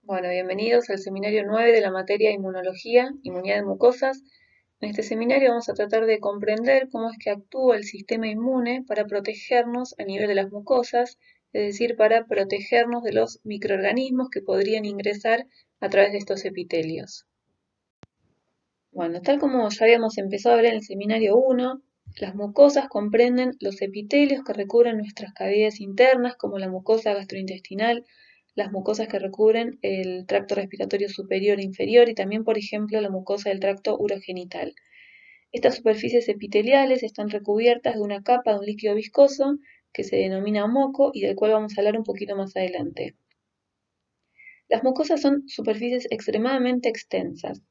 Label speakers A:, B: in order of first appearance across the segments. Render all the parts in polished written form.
A: Bueno, bienvenidos al seminario 9 de la materia Inmunología, Inmunidad de Mucosas. En este seminario vamos a tratar de comprender cómo es que actúa el sistema inmune para protegernos a nivel de las mucosas, es decir, para protegernos de los microorganismos que podrían ingresar a través de estos epitelios. Bueno, tal como ya habíamos empezado a ver en el seminario 1, las mucosas comprenden los epitelios que recubren nuestras cavidades internas, como la mucosa gastrointestinal, las mucosas que recubren el tracto respiratorio superior e inferior y también, por ejemplo, la mucosa del tracto urogenital. Estas superficies epiteliales están recubiertas de una capa de un líquido viscoso que se denomina moco y del cual vamos a hablar un poquito más adelante. Las mucosas son superficies extremadamente extensas.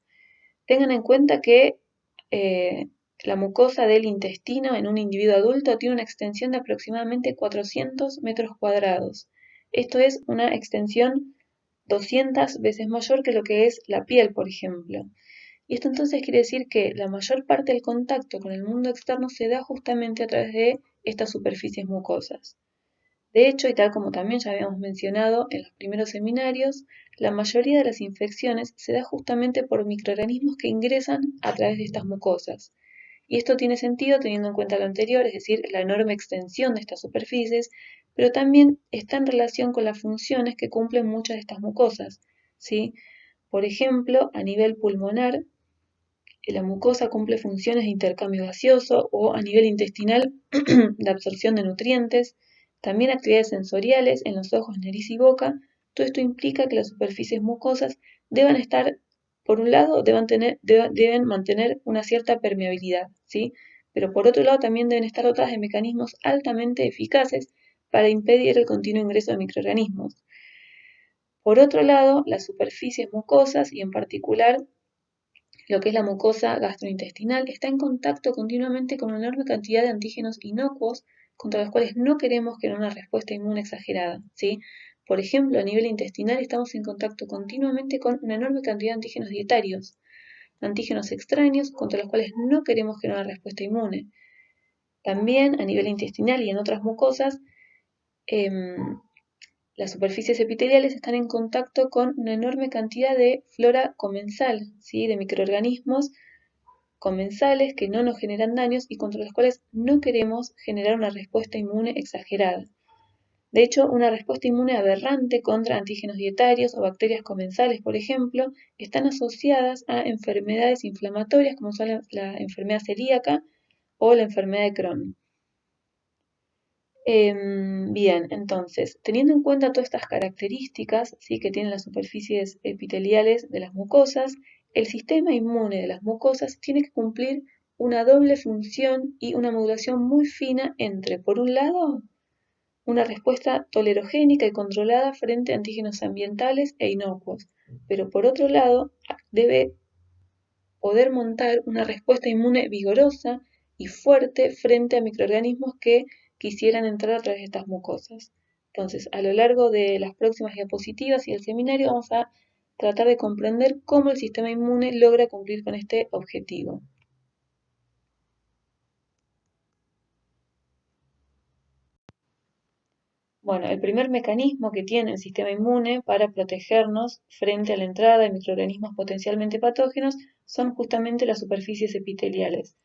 A: Tengan en cuenta que la mucosa del intestino en un individuo adulto tiene una extensión de aproximadamente 400 metros cuadrados. Esto es una extensión 200 veces mayor que lo que es la piel, por ejemplo. Y esto entonces quiere decir que la mayor parte del contacto con el mundo externo se da justamente a través de estas superficies mucosas. De hecho, y tal como también ya habíamos mencionado en los primeros seminarios, la mayoría de las infecciones se da justamente por microorganismos que ingresan a través de estas mucosas. Y esto tiene sentido teniendo en cuenta lo anterior, es decir, la enorme extensión de estas superficies, pero también está en relación con las funciones que cumplen muchas de estas mucosas, ¿sí? Por ejemplo, a nivel pulmonar, la mucosa cumple funciones de intercambio gaseoso o a nivel intestinal de absorción de nutrientes, también actividades sensoriales en los ojos, nariz y boca. Todo esto implica que las superficies mucosas deban estar, por un lado, deben mantener una cierta permeabilidad, ¿sí? Pero por otro lado también deben estar dotadas de mecanismos altamente eficaces para impedir el continuo ingreso de microorganismos. Por otro lado, las superficies mucosas y en particular lo que es la mucosa gastrointestinal, está en contacto continuamente con una enorme cantidad de antígenos inocuos contra los cuales no queremos generar una respuesta inmune exagerada, ¿sí? Por ejemplo, a nivel intestinal estamos en contacto continuamente con una enorme cantidad de antígenos dietarios, antígenos extraños contra los cuales no queremos generar una respuesta inmune. También a nivel intestinal y en otras mucosas, las superficies epiteliales están en contacto con una enorme cantidad de flora comensal, ¿sí? De microorganismos comensales que no nos generan daños y contra los cuales no queremos generar una respuesta inmune exagerada. De hecho, una respuesta inmune aberrante contra antígenos dietarios o bacterias comensales, por ejemplo, están asociadas a enfermedades inflamatorias como son la enfermedad celíaca o la enfermedad de Crohn. Bien, entonces, teniendo en cuenta todas estas características, ¿sí? Que tienen las superficies epiteliales de las mucosas, el sistema inmune de las mucosas tiene que cumplir una doble función y una modulación muy fina entre, por un lado, una respuesta tolerogénica y controlada frente a antígenos ambientales e inocuos, pero por otro lado, debe poder montar una respuesta inmune vigorosa y fuerte frente a microorganismos que quisieran entrar a través de estas mucosas. Entonces, a lo largo de las próximas diapositivas y el seminario vamos a tratar de comprender cómo el sistema inmune logra cumplir con este objetivo. Bueno, el primer mecanismo que tiene el sistema inmune para protegernos frente a la entrada de microorganismos potencialmente patógenos son justamente las superficies epiteliales.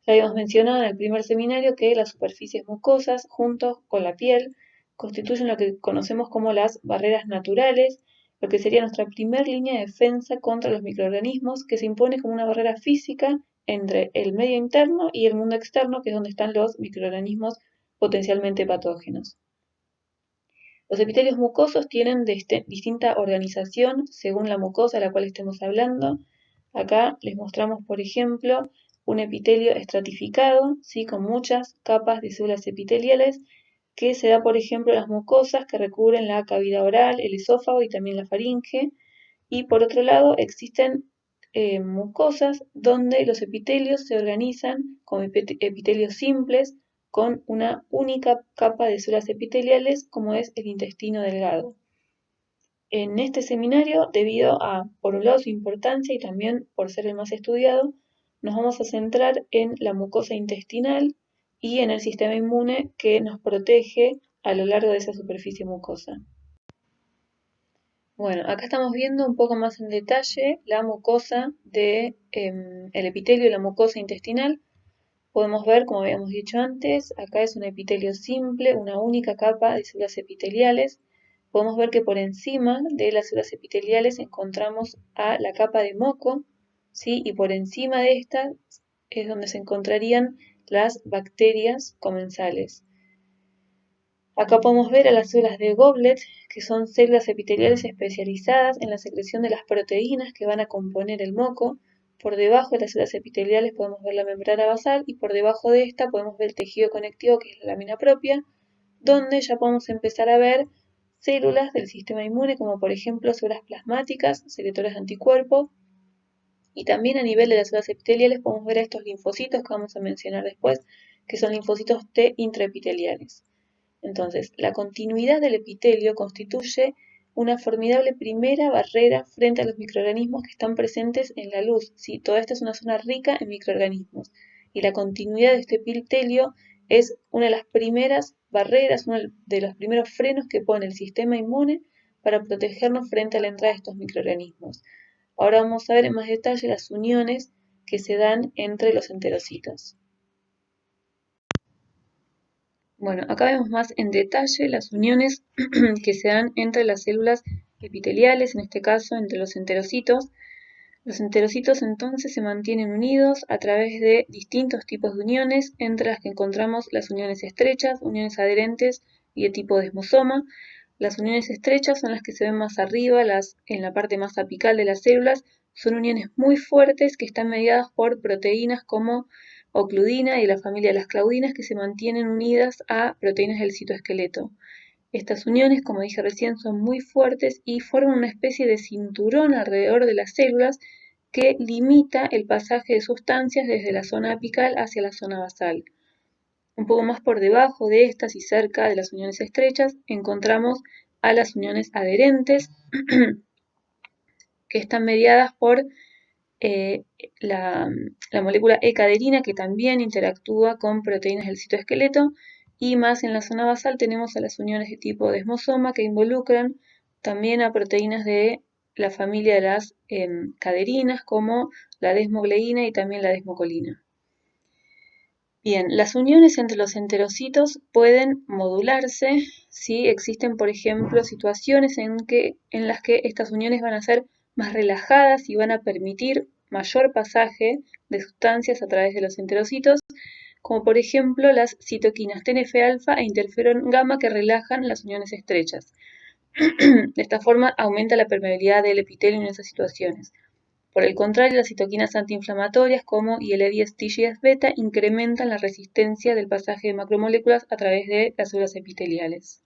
A: Ya habíamos mencionado en el primer seminario que las superficies mucosas, junto con la piel, constituyen lo que conocemos como las barreras naturales, lo que sería nuestra primera línea de defensa contra los microorganismos, que se impone como una barrera física entre el medio interno y el mundo externo, que es donde están los microorganismos potencialmente patógenos. Los epitelios mucosos tienen distinta organización según la mucosa de la cual estemos hablando. Acá les mostramos, por ejemplo, un epitelio estratificado, ¿sí? Con muchas capas de células epiteliales, que se da, por ejemplo, en las mucosas que recubren la cavidad oral, el esófago y también la faringe. Y por otro lado, existen mucosas donde los epitelios se organizan como epitelios simples, con una única capa de células epiteliales como es el intestino delgado. En este seminario, debido a, por un lado, su importancia y también por ser el más estudiado, nos vamos a centrar en la mucosa intestinal y en el sistema inmune que nos protege a lo largo de esa superficie mucosa. Bueno, acá estamos viendo un poco más en detalle la mucosa del el epitelio de la mucosa intestinal. Podemos ver, como habíamos dicho antes, acá es un epitelio simple, una única capa de células epiteliales. Podemos ver que por encima de las células epiteliales encontramos a la capa de moco, ¿sí? Y por encima de esta es donde se encontrarían las bacterias comensales. Acá podemos ver a las células de Goblet, que son células epiteliales especializadas en la secreción de las proteínas que van a componer el moco. Por debajo de las células epiteliales podemos ver la membrana basal y por debajo de esta podemos ver el tejido conectivo, que es la lámina propia, donde ya podemos empezar a ver células del sistema inmune, como por ejemplo células plasmáticas, secretores de anticuerpos, y también a nivel de las células epiteliales podemos ver a estos linfocitos que vamos a mencionar después, que son linfocitos T intraepiteliales. Entonces, la continuidad del epitelio constituye una formidable primera barrera frente a los microorganismos que están presentes en la luz. ¿Sí? Toda esta es una zona rica en microorganismos. Y la continuidad de este epitelio es una de las primeras barreras, uno de los primeros frenos que pone el sistema inmune para protegernos frente a la entrada de estos microorganismos. Ahora vamos a ver en más detalle las uniones que se dan entre los enterocitos. Bueno, acá vemos más en detalle las uniones que se dan entre las células epiteliales, en este caso entre los enterocitos. Los enterocitos entonces se mantienen unidos a través de distintos tipos de uniones, entre las que encontramos las uniones estrechas, uniones adherentes y de tipo desmosoma. Las uniones estrechas son las que se ven más arriba, en la parte más apical de las células. Son uniones muy fuertes que están mediadas por proteínas como ocludina y la familia de las claudinas, que se mantienen unidas a proteínas del citoesqueleto. Estas uniones, como dije recién, son muy fuertes y forman una especie de cinturón alrededor de las células que limita el pasaje de sustancias desde la zona apical hacia la zona basal. Un poco más por debajo de estas y cerca de las uniones estrechas encontramos a las uniones adherentes que están mediadas por la molécula E-caderina, que también interactúa con proteínas del citoesqueleto, y más en la zona basal tenemos a las uniones de tipo desmosoma que involucran también a proteínas de la familia de las caderinas, como la desmogleína y también la desmocolina. Bien, las uniones entre los enterocitos pueden modularse si existen, por ejemplo, situaciones en las que estas uniones van a ser más relajadas y van a permitir mayor pasaje de sustancias a través de los enterocitos, como por ejemplo las citoquinas TNF-alfa e interferón gamma que relajan las uniones estrechas. De esta forma aumenta la permeabilidad del epitelio en esas situaciones. Por el contrario, las citoquinas antiinflamatorias como IL-10 TGF-beta incrementan la resistencia del pasaje de macromoléculas a través de las células epiteliales.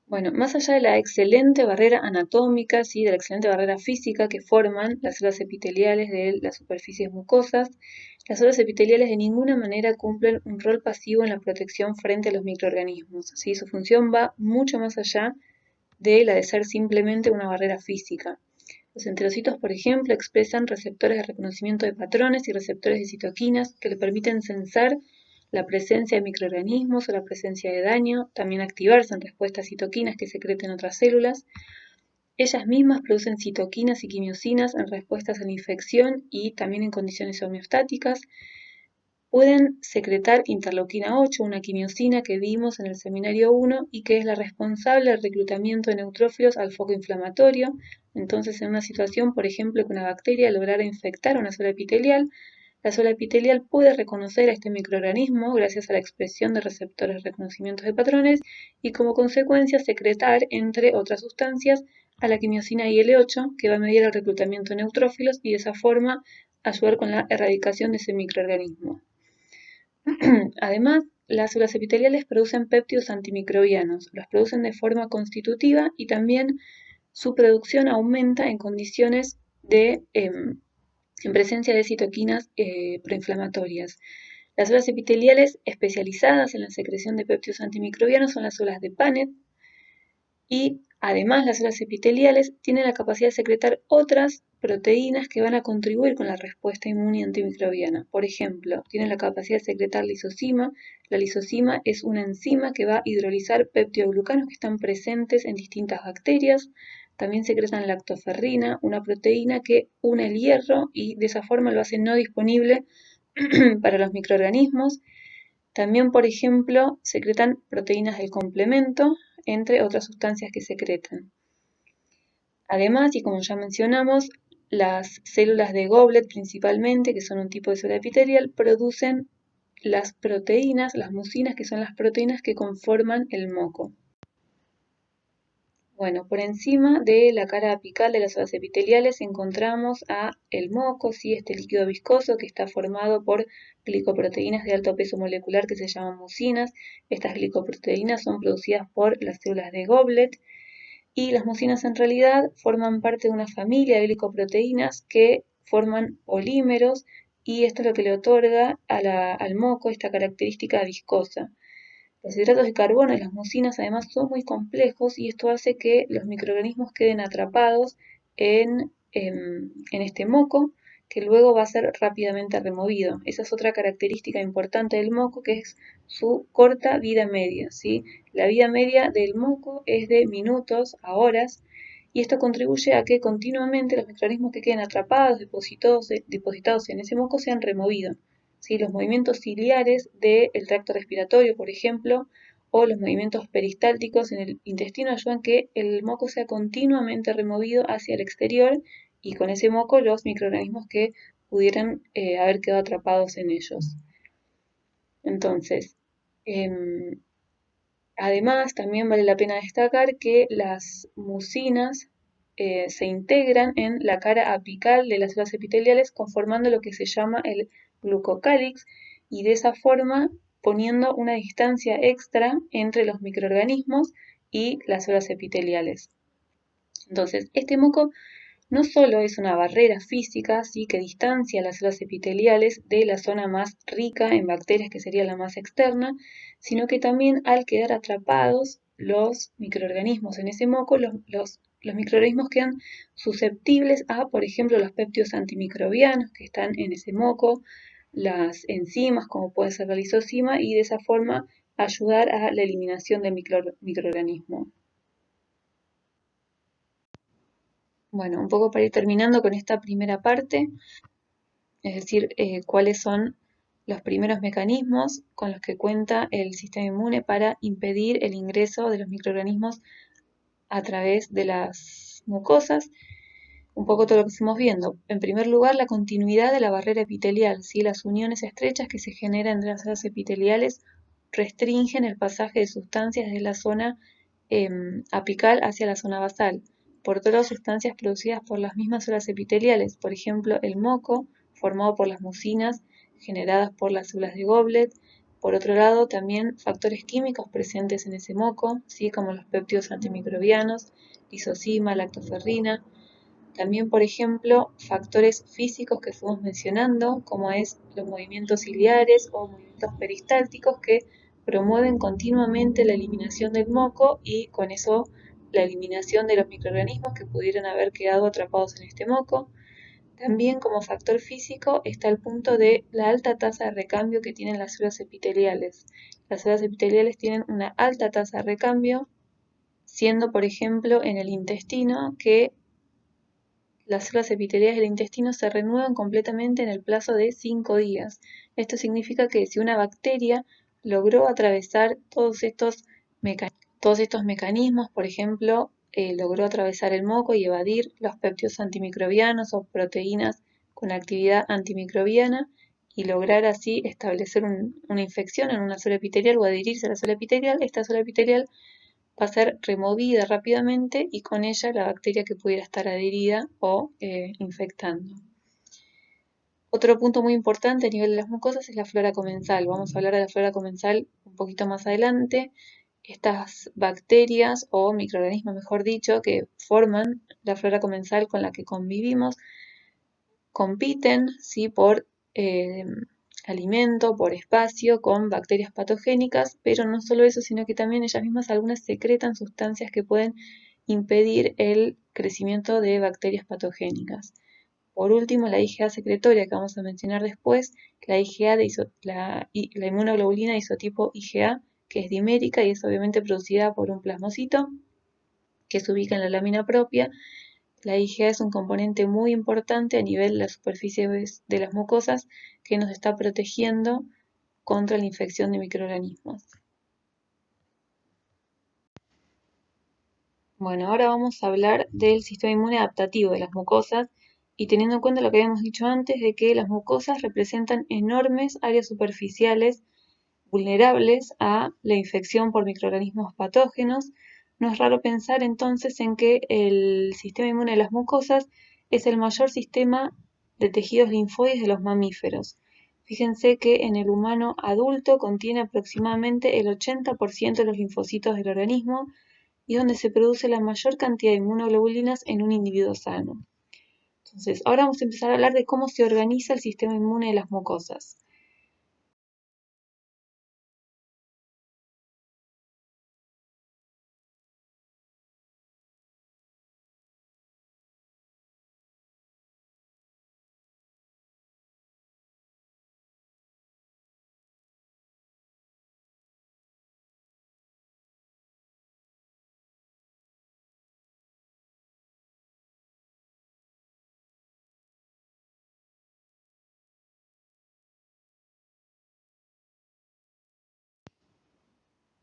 A: Bueno, más allá de la excelente barrera anatómica, ¿sí? De la excelente barrera física que forman las células epiteliales de las superficies mucosas, las células epiteliales de ninguna manera cumplen un rol pasivo en la protección frente a los microorganismos, ¿sí? Su función va mucho más allá de la de ser simplemente una barrera física. Los enterocitos, por ejemplo, expresan receptores de reconocimiento de patrones y receptores de citoquinas que le permiten sensar la presencia de microorganismos o la presencia de daño, también activarse en respuesta a citoquinas que secreten otras células. Ellas mismas producen citoquinas y quimiosinas en respuestas a la infección y también en condiciones homeostáticas. Pueden secretar interleuquina 8, una quimiosina que vimos en el seminario 1 y que es la responsable del reclutamiento de neutrófilos al foco inflamatorio. Entonces, en una situación, por ejemplo, que una bacteria lograra infectar una célula epitelial, la célula epitelial puede reconocer a este microorganismo gracias a la expresión de receptores de reconocimiento de patrones y como consecuencia secretar, entre otras sustancias, a la quimiosina IL-8 que va a medir el reclutamiento de neutrófilos y de esa forma ayudar con la erradicación de ese microorganismo. Además, las células epiteliales producen péptidos antimicrobianos, los producen de forma constitutiva y también su producción aumenta en condiciones de en presencia de citoquinas proinflamatorias. Las células epiteliales especializadas en la secreción de péptidos antimicrobianos son las células de Paneth y Además, las células epiteliales tienen la capacidad de secretar otras proteínas que van a contribuir con la respuesta inmune antimicrobiana. Por ejemplo, tienen la capacidad de secretar lisosima. La lisosima es una enzima que va a hidrolizar peptidoglucanos que están presentes en distintas bacterias. También secretan lactoferrina, una proteína que une el hierro y de esa forma lo hace no disponible para los microorganismos. También, por ejemplo, secretan proteínas del complemento, entre otras sustancias que secretan. Además, y como ya mencionamos, las células de Goblet principalmente, que son un tipo de célula epitelial, producen las proteínas, las mucinas, que son las proteínas que conforman el moco. Bueno, por encima de la cara apical de las células epiteliales encontramos el moco, ¿sí? Este líquido viscoso que está formado por glicoproteínas de alto peso molecular que se llaman mucinas. Estas glicoproteínas son producidas por las células de Goblet y las mucinas en realidad forman parte de una familia de glicoproteínas que forman polímeros y esto es lo que le otorga al moco esta característica viscosa. Los hidratos de carbono y las mucinas además son muy complejos y esto hace que los microorganismos queden atrapados en este moco que luego va a ser rápidamente removido. Esa es otra característica importante del moco, que es su corta vida media, ¿sí? La vida media del moco es de minutos a horas y esto contribuye a que continuamente los microorganismos que queden atrapados, depositados en ese moco, sean removidos. ¿Sí? Los movimientos ciliares del tracto respiratorio, por ejemplo, o los movimientos peristálticos en el intestino ayudan a que el moco sea continuamente removido hacia el exterior y con ese moco los microorganismos que pudieran haber quedado atrapados en ellos. Entonces, además, también vale la pena destacar que las mucinas se integran en la cara apical de las células epiteliales conformando lo que se llama el glucocálix y de esa forma poniendo una distancia extra entre los microorganismos y las células epiteliales. Entonces, este moco no solo es una barrera física, ¿sí? Que distancia las células epiteliales de la zona más rica en bacterias, que sería la más externa, sino que también al quedar atrapados los microorganismos en ese moco, los microorganismos quedan susceptibles a, por ejemplo, los péptidos antimicrobianos que están en ese moco, las enzimas, como puede ser la lisosima, y de esa forma ayudar a la eliminación del microorganismo. Bueno, un poco para ir terminando con esta primera parte, es decir, cuáles son los primeros mecanismos con los que cuenta el sistema inmune para impedir el ingreso de los microorganismos a través de las mucosas. Un poco todo lo que estamos viendo. En primer lugar, la continuidad de la barrera epitelial, ¿sí? Las uniones estrechas que se generan entre las células epiteliales restringen el pasaje de sustancias de la zona apical hacia la zona basal. Por otro lado, sustancias producidas por las mismas células epiteliales, por ejemplo, el moco, formado por las mucinas generadas por las células de Goblet. Por otro lado, también factores químicos presentes en ese moco, ¿sí? Como los péptidos antimicrobianos, lisosima, lactoferrina. También, por ejemplo, factores físicos que fuimos mencionando, como es los movimientos ciliares o movimientos peristálticos que promueven continuamente la eliminación del moco y con eso la eliminación de los microorganismos que pudieran haber quedado atrapados en este moco. También como factor físico está el punto de la alta tasa de recambio que tienen las células epiteliales. Las células epiteliales tienen una alta tasa de recambio, siendo por ejemplo en el intestino que las células epiteliales del intestino se renuevan completamente en el plazo de 5 días. Esto significa que si una bacteria logró atravesar todos estos mecanismos, por ejemplo, logró atravesar el moco y evadir los péptidos antimicrobianos o proteínas con actividad antimicrobiana y lograr así establecer una infección en una célula epitelial o adherirse a la célula epitelial, esta célula epitelial va a ser removida rápidamente y con ella la bacteria que pudiera estar adherida o infectando. Otro punto muy importante a nivel de las mucosas es la flora comensal. Vamos a hablar de la flora comensal un poquito más adelante. Estas bacterias o microorganismos, mejor dicho, que forman la flora comensal con la que convivimos, compiten, ¿sí? Por alimento, por espacio, con bacterias patogénicas, pero no solo eso, sino que también ellas mismas algunas secretan sustancias que pueden impedir el crecimiento de bacterias patogénicas. Por último, la IgA secretoria que vamos a mencionar después, la inmunoglobulina isotipo IgA, que es dimérica y es obviamente producida por un plasmocito que se ubica en la lámina propia. La IgA es un componente muy importante a nivel de la superficie de las mucosas que nos está protegiendo contra la infección de microorganismos. Bueno, ahora vamos a hablar del sistema inmune adaptativo de las mucosas y teniendo en cuenta lo que habíamos dicho antes de que las mucosas representan enormes áreas superficiales vulnerables a la infección por microorganismos patógenos, no es raro pensar entonces en que el sistema inmune de las mucosas es el mayor sistema de tejidos linfoides de los mamíferos. Fíjense que en el humano adulto contiene aproximadamente el 80% de los linfocitos del organismo y donde se produce la mayor cantidad de inmunoglobulinas en un individuo sano. Entonces, ahora vamos a empezar a hablar de cómo se organiza el sistema inmune de las mucosas.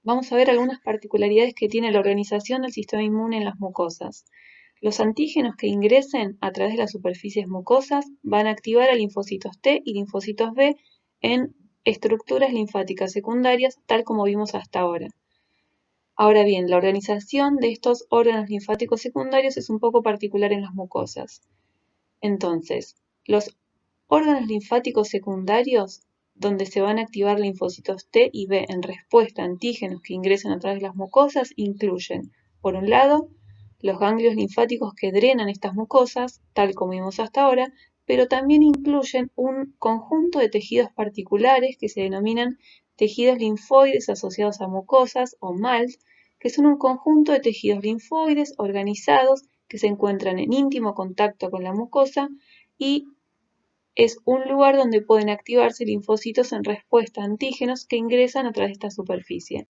A: Vamos a ver algunas particularidades que tiene la organización del sistema inmune en las mucosas. Los antígenos que ingresen a través de las superficies mucosas van a activar a linfocitos T y linfocitos B en estructuras linfáticas secundarias, tal como vimos hasta ahora. Ahora bien, la organización de estos órganos linfáticos secundarios es un poco particular en las mucosas. Entonces, los órganos linfáticos secundarios, donde se van a activar linfocitos T y B en respuesta a antígenos que ingresan a través de las mucosas, incluyen, por un lado, los ganglios linfáticos que drenan estas mucosas, tal como vimos hasta ahora, pero también incluyen un conjunto de tejidos particulares que se denominan tejidos linfoides asociados a mucosas o MALT, que son un conjunto de tejidos linfoides organizados que se encuentran en íntimo contacto con la mucosa y es un lugar donde pueden activarse linfocitos en respuesta a antígenos que ingresan a través de esta superficie.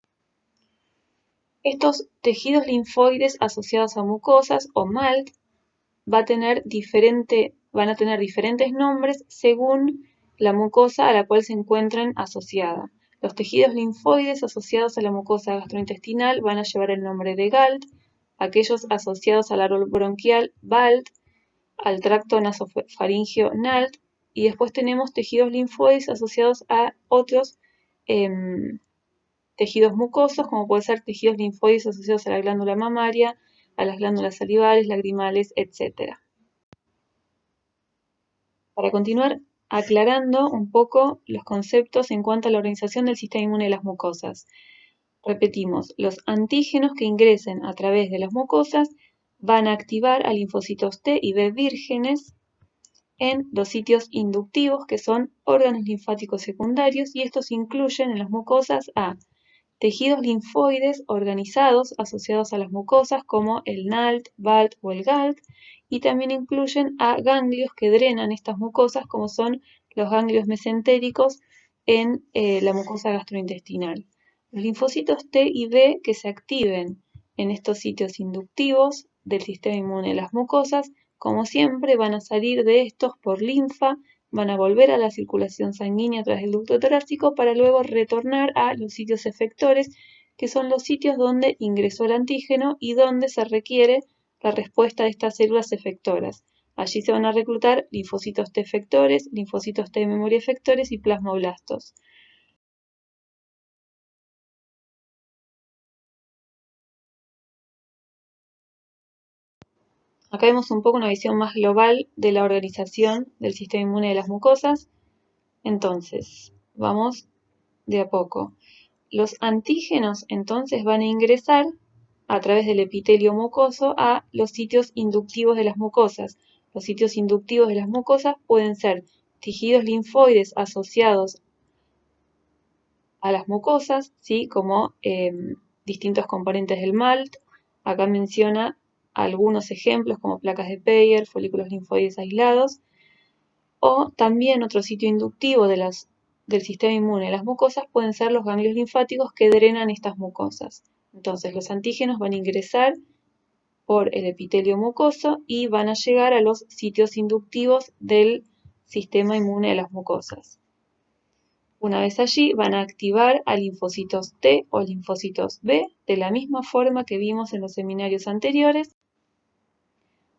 A: Estos tejidos linfoides asociados a mucosas o MALT van a tener diferentes nombres según la mucosa a la cual se encuentran asociadas. Los tejidos linfoides asociados a la mucosa gastrointestinal van a llevar el nombre de GALT, aquellos asociados al árbol bronquial BALT, al tracto nasofaringeo NALT, y después tenemos tejidos linfoides asociados a otros tejidos mucosos, como pueden ser tejidos linfoides asociados a la glándula mamaria, a las glándulas salivales, lagrimales, etc. Para continuar aclarando un poco los conceptos en cuanto a la organización del sistema inmune de las mucosas. Repetimos, los antígenos que ingresen a través de las mucosas van a activar a linfocitos T y B vírgenes en los sitios inductivos, que son órganos linfáticos secundarios, y estos incluyen en las mucosas a tejidos linfoides organizados asociados a las mucosas como el NALT, BALT o el GALT, y también incluyen a ganglios que drenan estas mucosas como son los ganglios mesentéricos en la mucosa gastrointestinal. Los linfocitos T y B que se activen en estos sitios inductivos del sistema inmune de las mucosas, como siempre, van a salir de estos por linfa, van a volver a la circulación sanguínea a través del ducto torácico para luego retornar a los sitios efectores, que son los sitios donde ingresó el antígeno y donde se requiere la respuesta de estas células efectoras. Allí se van a reclutar linfocitos T efectores, linfocitos T de memoria efectores y plasmoblastos. Acá vemos un poco una visión más global de la organización del sistema inmune de las mucosas. Entonces, vamos de a poco. Los antígenos entonces van a ingresar a través del epitelio mucoso a los sitios inductivos de las mucosas. Los sitios inductivos de las mucosas pueden ser tejidos linfoides asociados a las mucosas, ¿sí? Como distintos componentes del MALT. Acá menciona algunos ejemplos como placas de Peyer, folículos linfoides aislados, o también otro sitio inductivo del sistema inmune de las mucosas pueden ser los ganglios linfáticos que drenan estas mucosas. Entonces los antígenos van a ingresar por el epitelio mucoso y van a llegar a los sitios inductivos del sistema inmune de las mucosas. Una vez allí van a activar a linfocitos T o linfocitos B de la misma forma que vimos en los seminarios anteriores.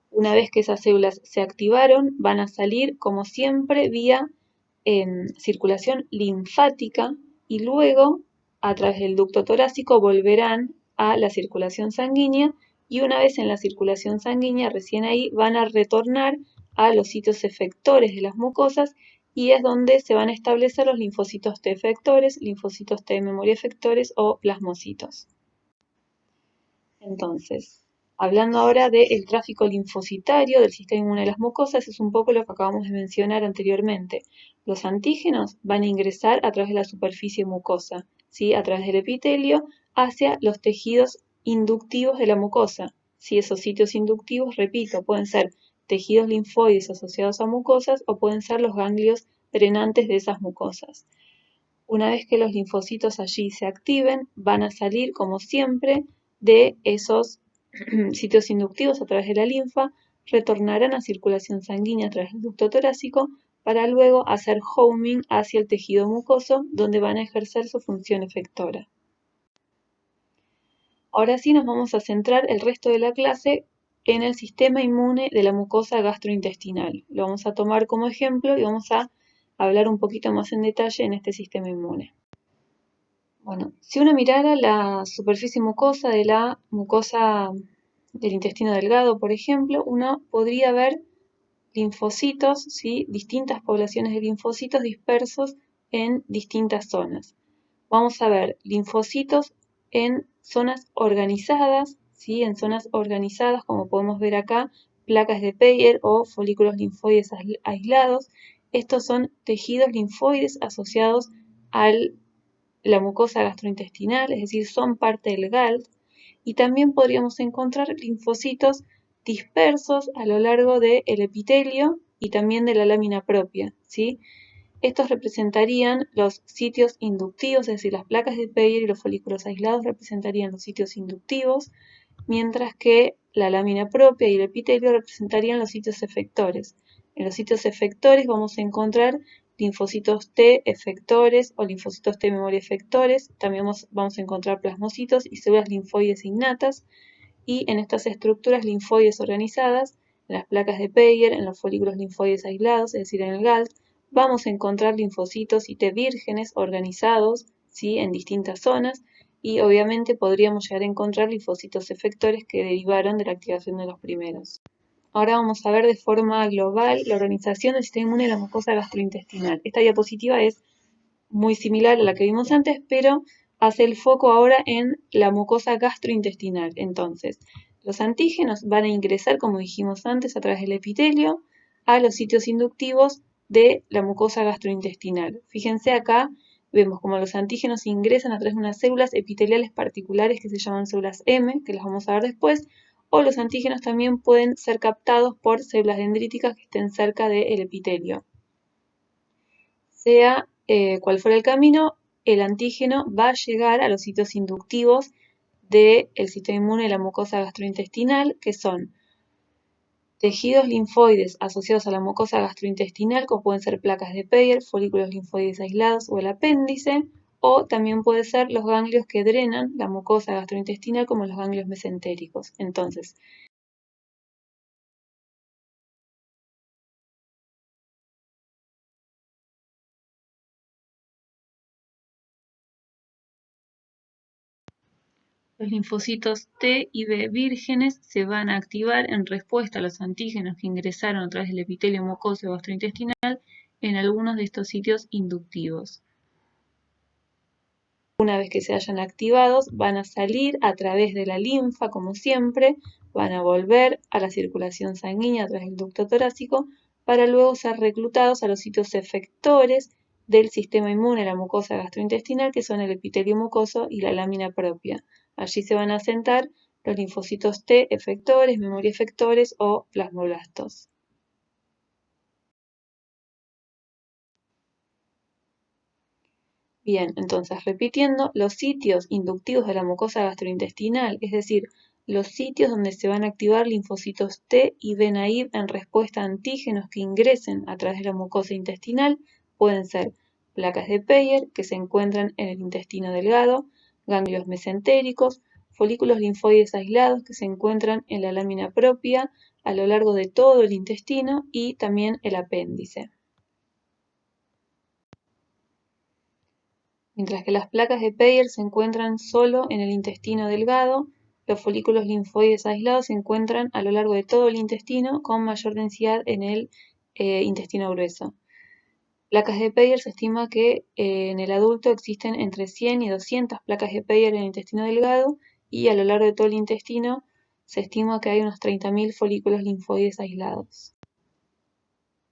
A: Una vez que esas células se activaron, van a salir como siempre vía circulación linfática y luego a través del ducto torácico volverán a la circulación sanguínea y una vez en la circulación sanguínea recién ahí van a retornar a los sitios efectores de las mucosas y es donde se van a establecer los linfocitos T efectores, linfocitos T de memoria efectores o plasmocitos. Entonces, hablando ahora del tráfico linfocitario del sistema inmune de las mucosas, es un poco lo que acabamos de mencionar anteriormente. Los antígenos van a ingresar a través de la superficie mucosa, ¿sí? A través del epitelio, hacia los tejidos inductivos de la mucosa. ¿Sí? Esos sitios inductivos, repito, pueden ser tejidos linfoides asociados a mucosas o pueden ser los ganglios drenantes de esas mucosas. Una vez que los linfocitos allí se activen, van a salir, como siempre, de esos sitios inductivos a través de la linfa, retornarán a circulación sanguínea a través del ducto torácico para luego hacer homing hacia el tejido mucoso, donde van a ejercer su función efectora. Ahora sí nos vamos a centrar el resto de la clase en el sistema inmune de la mucosa gastrointestinal. Lo vamos a tomar como ejemplo y vamos a hablar un poquito más en detalle en este sistema inmune. Bueno, si uno mirara la superficie mucosa de la mucosa del intestino delgado, por ejemplo, uno podría ver linfocitos, ¿sí? Distintas poblaciones de linfocitos dispersos en distintas zonas. Vamos a ver linfocitos en zonas organizadas, ¿sí? En zonas organizadas, como podemos ver acá, placas de Peyer o folículos linfoides aislados. Estos son tejidos linfoides asociados a la mucosa gastrointestinal, es decir, son parte del GALT. Y también podríamos encontrar linfocitos dispersos a lo largo del epitelio y también de la lámina propia, ¿sí? Estos representarían los sitios inductivos, es decir, las placas de Peyer y los folículos aislados representarían los sitios inductivos, mientras que la lámina propia y el epitelio representarían los sitios efectores. En los sitios efectores vamos a encontrar linfocitos T efectores o linfocitos T memoria efectores. También vamos a encontrar plasmocitos y células linfoides innatas. Y en estas estructuras linfoides organizadas, en las placas de Peyer, en los folículos linfoides aislados, es decir, en el GALT, vamos a encontrar linfocitos y T vírgenes organizados, ¿sí? En distintas zonas. Y obviamente podríamos llegar a encontrar linfocitos efectores que derivaron de la activación de los primeros. Ahora vamos a ver de forma global la organización del sistema inmune de la mucosa gastrointestinal. Esta diapositiva es muy similar a la que vimos antes, pero hace el foco ahora en la mucosa gastrointestinal. Entonces, los antígenos van a ingresar, como dijimos antes, a través del epitelio a los sitios inductivos de la mucosa gastrointestinal. Fíjense acá, vemos como los antígenos ingresan a través de unas células epiteliales particulares que se llaman células M, que las vamos a ver después, o los antígenos también pueden ser captados por células dendríticas que estén cerca del epitelio. Sea cual fuera el camino, el antígeno va a llegar a los sitios inductivos del sistema inmune de la mucosa gastrointestinal, que son tejidos linfoides asociados a la mucosa gastrointestinal, como pueden ser placas de Peyer, folículos linfoides aislados o el apéndice, o también pueden ser los ganglios que drenan la mucosa gastrointestinal, como los ganglios mesentéricos. Entonces, los linfocitos T y B vírgenes se van a activar en respuesta a los antígenos que ingresaron a través del epitelio mucoso gastrointestinal en algunos de estos sitios inductivos. Una vez que se hayan activados, van a salir a través de la linfa, como siempre, van a volver a la circulación sanguínea a través del ducto torácico, para luego ser reclutados a los sitios efectores del sistema inmune de la mucosa gastrointestinal, que son el epitelio mucoso y la lámina propia. Allí se van a asentar los linfocitos T efectores, memoria efectores o plasmoblastos. Bien, entonces repitiendo, los sitios inductivos de la mucosa gastrointestinal, es decir, los sitios donde se van a activar linfocitos T y B naive en respuesta a antígenos que ingresen a través de la mucosa intestinal, pueden ser placas de Peyer, que se encuentran en el intestino delgado, ganglios mesentéricos, folículos linfoides aislados que se encuentran en la lámina propia a lo largo de todo el intestino y también el apéndice. Mientras que las placas de Peyer se encuentran solo en el intestino delgado, los folículos linfoides aislados se encuentran a lo largo de todo el intestino con mayor densidad en el intestino grueso. Placas de Peyer se estima que en el adulto existen entre 100 y 200 placas de Peyer en el intestino delgado y a lo largo de todo el intestino se estima que hay unos 30.000 folículos linfoides aislados.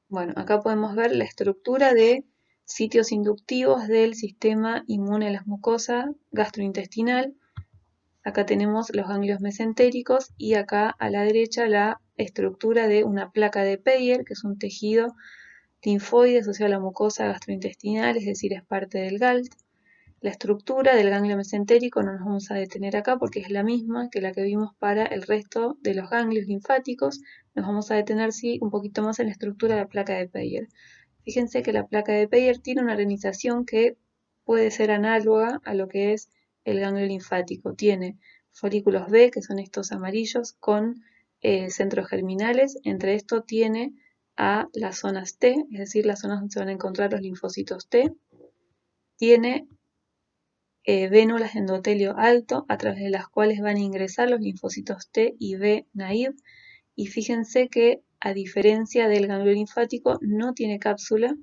A: Bueno, acá podemos ver la estructura de sitios inductivos del sistema inmune de las mucosas gastrointestinal. Acá tenemos los ganglios mesentéricos y acá a la derecha la estructura de una placa de Peyer, que es un tejido linfoide asociado a la mucosa gastrointestinal, es decir, es parte del GALT. La estructura del ganglio mesentérico no nos vamos a detener acá porque es la misma que la que vimos para el resto de los ganglios linfáticos. Nos vamos a detener, sí, un poquito más en la estructura de la placa de Peyer. Fíjense que la placa de Peyer tiene una organización que puede ser análoga a lo que es el ganglio linfático. Tiene folículos B, que son estos amarillos, con centros germinales. Entre esto tiene a las zonas T, es decir, las zonas donde se van a encontrar los linfocitos T. Tiene vénulas de endotelio alto, a través de las cuales van a ingresar los linfocitos T y B naive. Y fíjense que, a diferencia del ganglio linfático, no tiene cápsula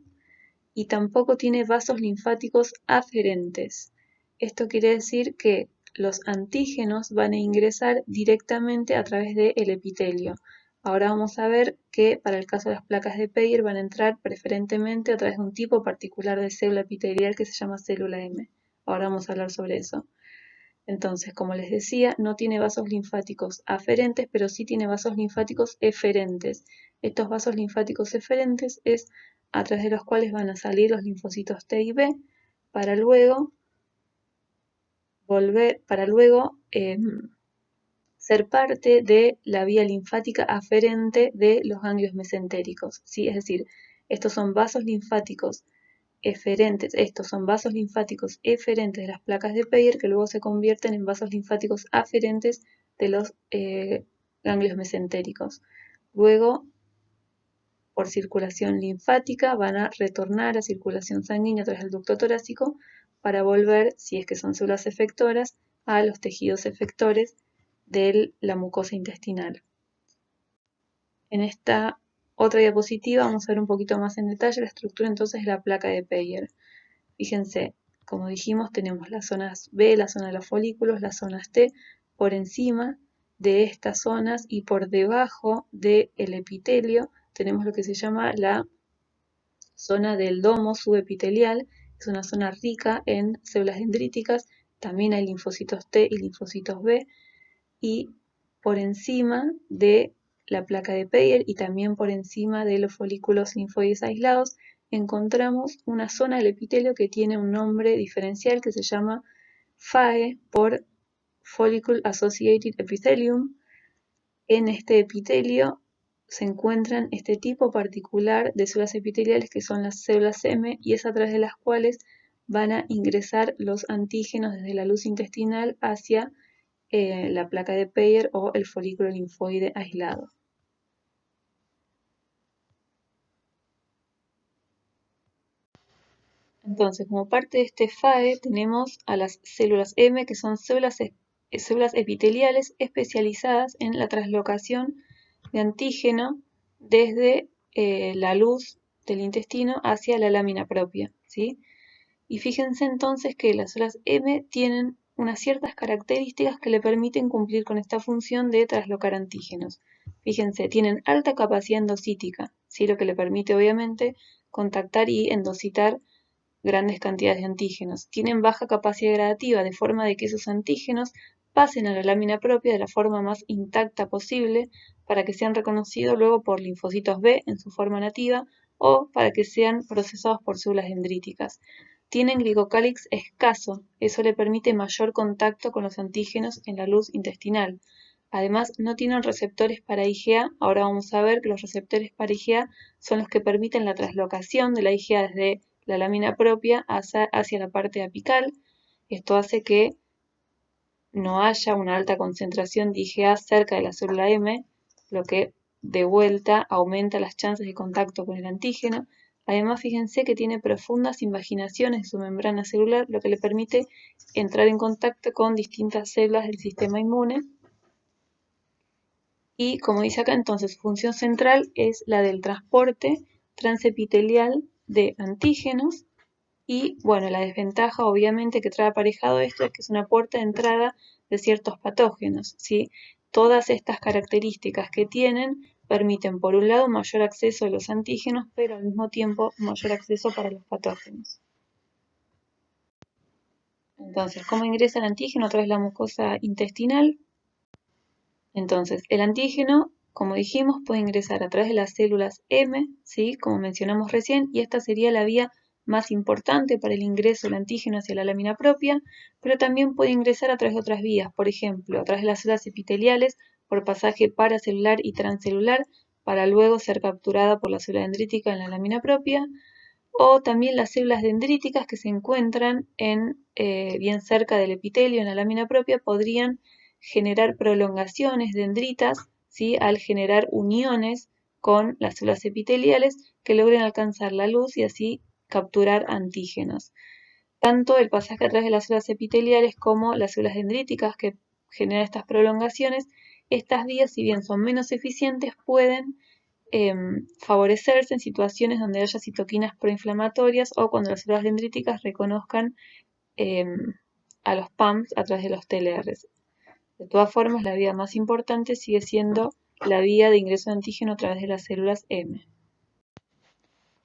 A: y tampoco tiene vasos linfáticos aferentes. Esto quiere decir que los antígenos van a ingresar directamente a través del epitelio. Ahora vamos a ver que para el caso de las placas de Peyer van a entrar preferentemente a través de un tipo particular de célula epitelial que se llama célula M. Ahora vamos a hablar sobre eso. Entonces, como les decía, no tiene vasos linfáticos aferentes, pero sí tiene vasos linfáticos eferentes. Estos vasos linfáticos eferentes es a través de los cuales van a salir los linfocitos T y B para luego ser parte de la vía linfática aferente de los ganglios mesentéricos, ¿sí? Es decir, estos son vasos linfáticos eferentes, de las placas de Peyer que luego se convierten en vasos linfáticos aferentes de los ganglios mesentéricos. Luego, por circulación linfática, van a retornar a circulación sanguínea a través del ducto torácico para volver, si es que son células efectoras, a los tejidos efectores de la mucosa intestinal. En esta otra diapositiva vamos a ver un poquito más en detalle la estructura entonces de la placa de Peyer. Fíjense, como dijimos, tenemos las zonas B, la zona de los folículos, las zonas T, por encima de estas zonas y por debajo del epitelio tenemos lo que se llama la zona del domo subepitelial, es una zona rica en células dendríticas, también hay linfocitos T y linfocitos B, y por encima de la placa de Peyer y también por encima de los folículos linfoides aislados, encontramos una zona del epitelio que tiene un nombre diferencial que se llama FAE por Follicle Associated Epithelium. En este epitelio se encuentran este tipo particular de células epiteliales que son las células M y es a través de las cuales van a ingresar los antígenos desde la luz intestinal hacia la placa de Peyer o el folículo linfoide aislado. Entonces, como parte de este FAE tenemos a las células M, que son células epiteliales especializadas en la translocación de antígeno desde la luz del intestino hacia la lámina propia, ¿sí? Y fíjense entonces que las células M tienen unas ciertas características que le permiten cumplir con esta función de translocar antígenos. Fíjense, tienen alta capacidad endocítica, ¿sí? Lo que le permite obviamente contactar y endocitar grandes cantidades de antígenos. Tienen baja capacidad gradativa, de forma de que esos antígenos pasen a la lámina propia de la forma más intacta posible para que sean reconocidos luego por linfocitos B en su forma nativa o para que sean procesados por células dendríticas. Tienen glicocálix escaso, eso le permite mayor contacto con los antígenos en la luz intestinal. Además, no tienen receptores para IgA. Ahora vamos a ver que los receptores para IgA son los que permiten la translocación de la IgA desde la lámina propia hacia la parte apical. Esto hace que no haya una alta concentración de IgA cerca de la célula M, lo que de vuelta aumenta las chances de contacto con el antígeno. Además, fíjense que tiene profundas invaginaciones en su membrana celular, lo que le permite entrar en contacto con distintas células del sistema inmune. Y como dice acá, entonces su función central es la del transporte transepitelial de antígenos. Y bueno, la desventaja obviamente que trae aparejado esto es que es una puerta de entrada de ciertos patógenos, ¿sí? Todas estas características que tienen permiten, por un lado, mayor acceso a los antígenos, pero al mismo tiempo mayor acceso para los patógenos. Entonces, ¿cómo ingresa el antígeno a través de la mucosa intestinal? Entonces, el antígeno, como dijimos, puede ingresar a través de las células M, ¿sí? Como mencionamos recién, y esta sería la vía más importante para el ingreso del antígeno hacia la lámina propia, pero también puede ingresar a través de otras vías, por ejemplo, a través de las células epiteliales por pasaje paracelular y transcelular, para luego ser capturada por la célula dendrítica en la lámina propia, o también las células dendríticas que se encuentran bien cerca del epitelio en la lámina propia podrían generar prolongaciones dendritas, ¿sí? Al generar uniones con las células epiteliales que logren alcanzar la luz y así capturar antígenos. Tanto el pasaje a través de las células epiteliales como las células dendríticas que generan estas prolongaciones, estas vías, si bien son menos eficientes, pueden favorecerse en situaciones donde haya citoquinas proinflamatorias o cuando las células dendríticas reconozcan a los PAMs a través de los TLRs. De todas formas, la vía más importante sigue siendo la vía de ingreso de antígeno a través de las células M.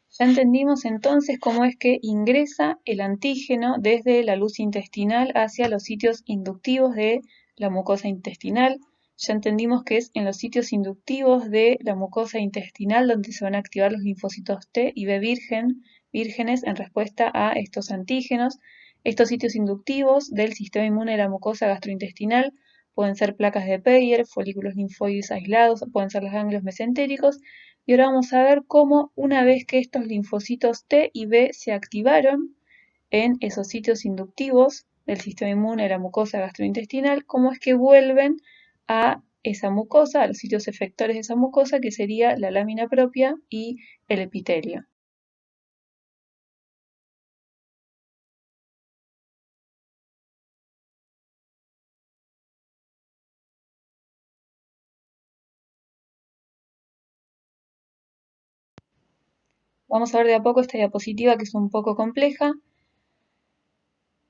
A: Ya entendimos entonces cómo es que ingresa el antígeno desde la luz intestinal hacia los sitios inductivos de la mucosa intestinal. Ya entendimos que es en los sitios inductivos de la mucosa intestinal donde se van a activar los linfocitos T y B vírgenes en respuesta a estos antígenos. Estos sitios inductivos del sistema inmune de la mucosa gastrointestinal pueden ser placas de Peyer, folículos linfoides aislados, pueden ser los ganglios mesentéricos. Y ahora vamos a ver cómo una vez que estos linfocitos T y B se activaron en esos sitios inductivos del sistema inmune de la mucosa gastrointestinal, cómo es que vuelven a esa mucosa, a los sitios efectores de esa mucosa, que sería la lámina propia y el epitelio. Vamos a ver de a poco esta diapositiva que es un poco compleja,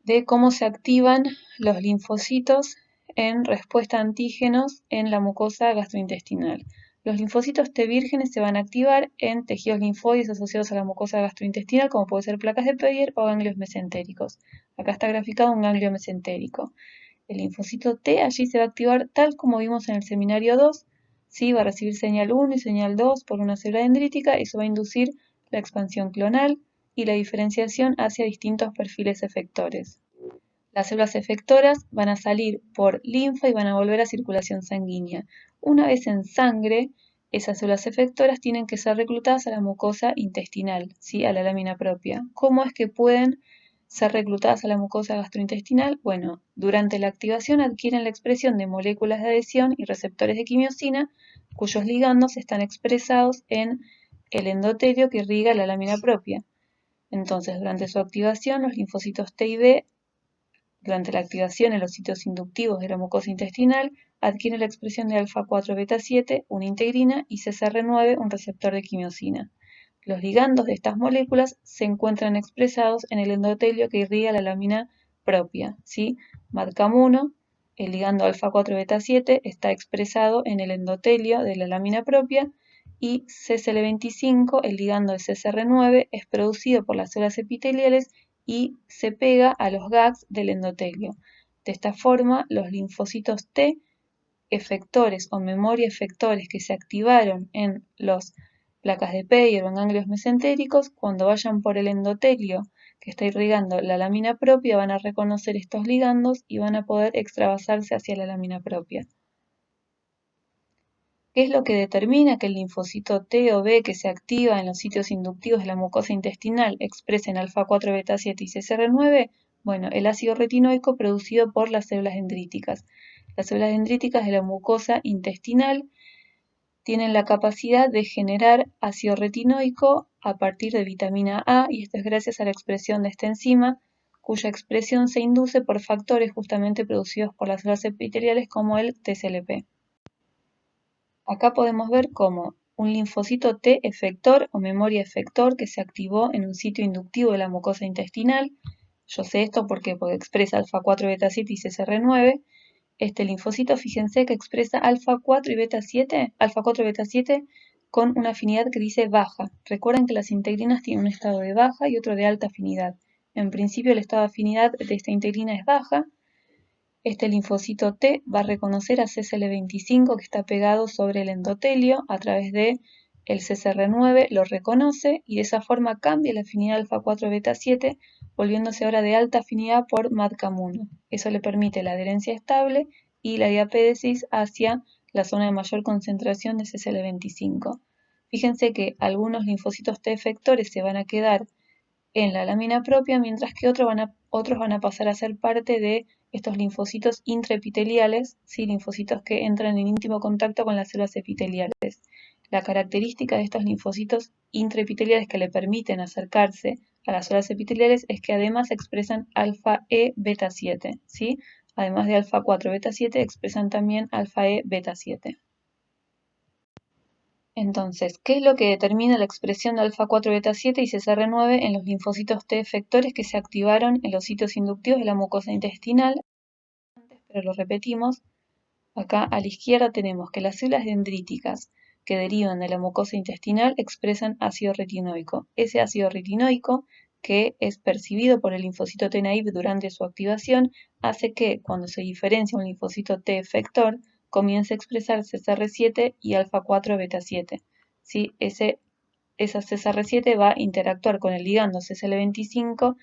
A: de cómo se activan los linfocitos en respuesta a antígenos en la mucosa gastrointestinal. Los linfocitos T vírgenes se van a activar en tejidos linfoides asociados a la mucosa gastrointestinal, como puede ser placas de Peyer o ganglios mesentéricos. Acá está graficado un ganglio mesentérico. El linfocito T allí se va a activar tal como vimos en el seminario 2, ¿sí? Va a recibir señal 1 y señal 2 por una célula dendrítica, eso va a inducir la expansión clonal y la diferenciación hacia distintos perfiles efectores. Las células efectoras van a salir por linfa y van a volver a circulación sanguínea. Una vez en sangre, esas células efectoras tienen que ser reclutadas a la mucosa intestinal, ¿sí? A la lámina propia. ¿Cómo es que pueden ser reclutadas a la mucosa gastrointestinal? Bueno, durante la activación adquieren la expresión de moléculas de adhesión y receptores de quimiosina, cuyos ligandos están expresados en el endotelio que irriga la lámina propia. Entonces, durante su activación, los linfocitos T y B, durante la activación en los sitios inductivos de la mucosa intestinal, adquieren la expresión de alfa-4 beta-7, una integrina, y CCR9, un receptor de quimiosina. Los ligandos de estas moléculas se encuentran expresados en el endotelio que irriga la lámina propia, ¿sí? MADCAM1, el ligando alfa-4 beta-7, está expresado en el endotelio de la lámina propia, y CCL25, el ligando de CCR9, es producido por las células epiteliales y se pega a los GAGs del endotelio. De esta forma, los linfocitos T efectores o memoria efectores que se activaron en las placas de Peyer o en ganglios mesentéricos, cuando vayan por el endotelio que está irrigando la lámina propia, van a reconocer estos ligandos y van a poder extravasarse hacia la lámina propia. ¿Qué es lo que determina que el linfocito T o B que se activa en los sitios inductivos de la mucosa intestinal expresen alfa-4 beta-7 y CCR9? Bueno, el ácido retinoico producido por las células dendríticas. Las células dendríticas de la mucosa intestinal tienen la capacidad de generar ácido retinoico a partir de vitamina A, y esto es gracias a la expresión de esta enzima, cuya expresión se induce por factores justamente producidos por las células epiteliales como el TSLP. Acá podemos ver cómo un linfocito T efector o memoria efector que se activó en un sitio inductivo de la mucosa intestinal. Yo sé esto porque expresa alfa-4 beta-7 y CCR9. Este linfocito, fíjense que expresa alfa-4 y beta-7, alfa-4 beta-7 con una afinidad que dice baja. Recuerden que las integrinas tienen un estado de baja y otro de alta afinidad. En principio el estado de afinidad de esta integrina es baja. Este linfocito T va a reconocer a CCL25 que está pegado sobre el endotelio a través de el CCR9, lo reconoce y de esa forma cambia la afinidad alfa-4 beta-7, volviéndose ahora de alta afinidad por MAdCAM1. Eso le permite la adherencia estable y la diapédesis hacia la zona de mayor concentración de CCL25. Fíjense que algunos linfocitos T efectores se van a quedar en la lámina propia, mientras que otros van a pasar a ser parte de estos linfocitos intraepiteliales, ¿sí? Linfocitos que entran en íntimo contacto con las células epiteliales. La característica de estos linfocitos intraepiteliales que le permiten acercarse a las células epiteliales es que además expresan alfa-E beta-7, ¿sí? Además de alfa-4 beta-7, expresan también alfa-E beta-7. Entonces, ¿qué es lo que determina la expresión de alfa-4 beta-7 y CCR9 en los linfocitos T efectores que se activaron en los sitios inductivos de la mucosa intestinal? Pero lo repetimos, acá a la izquierda tenemos que las células dendríticas que derivan de la mucosa intestinal expresan ácido retinoico. Ese ácido retinoico, que es percibido por el linfocito T naive durante su activación, hace que cuando se diferencia un linfocito T efector, comience a expresar CCR7 y alfa-4 beta-7. ¿Sí? Esa CCR7 va a interactuar con el ligando CCL25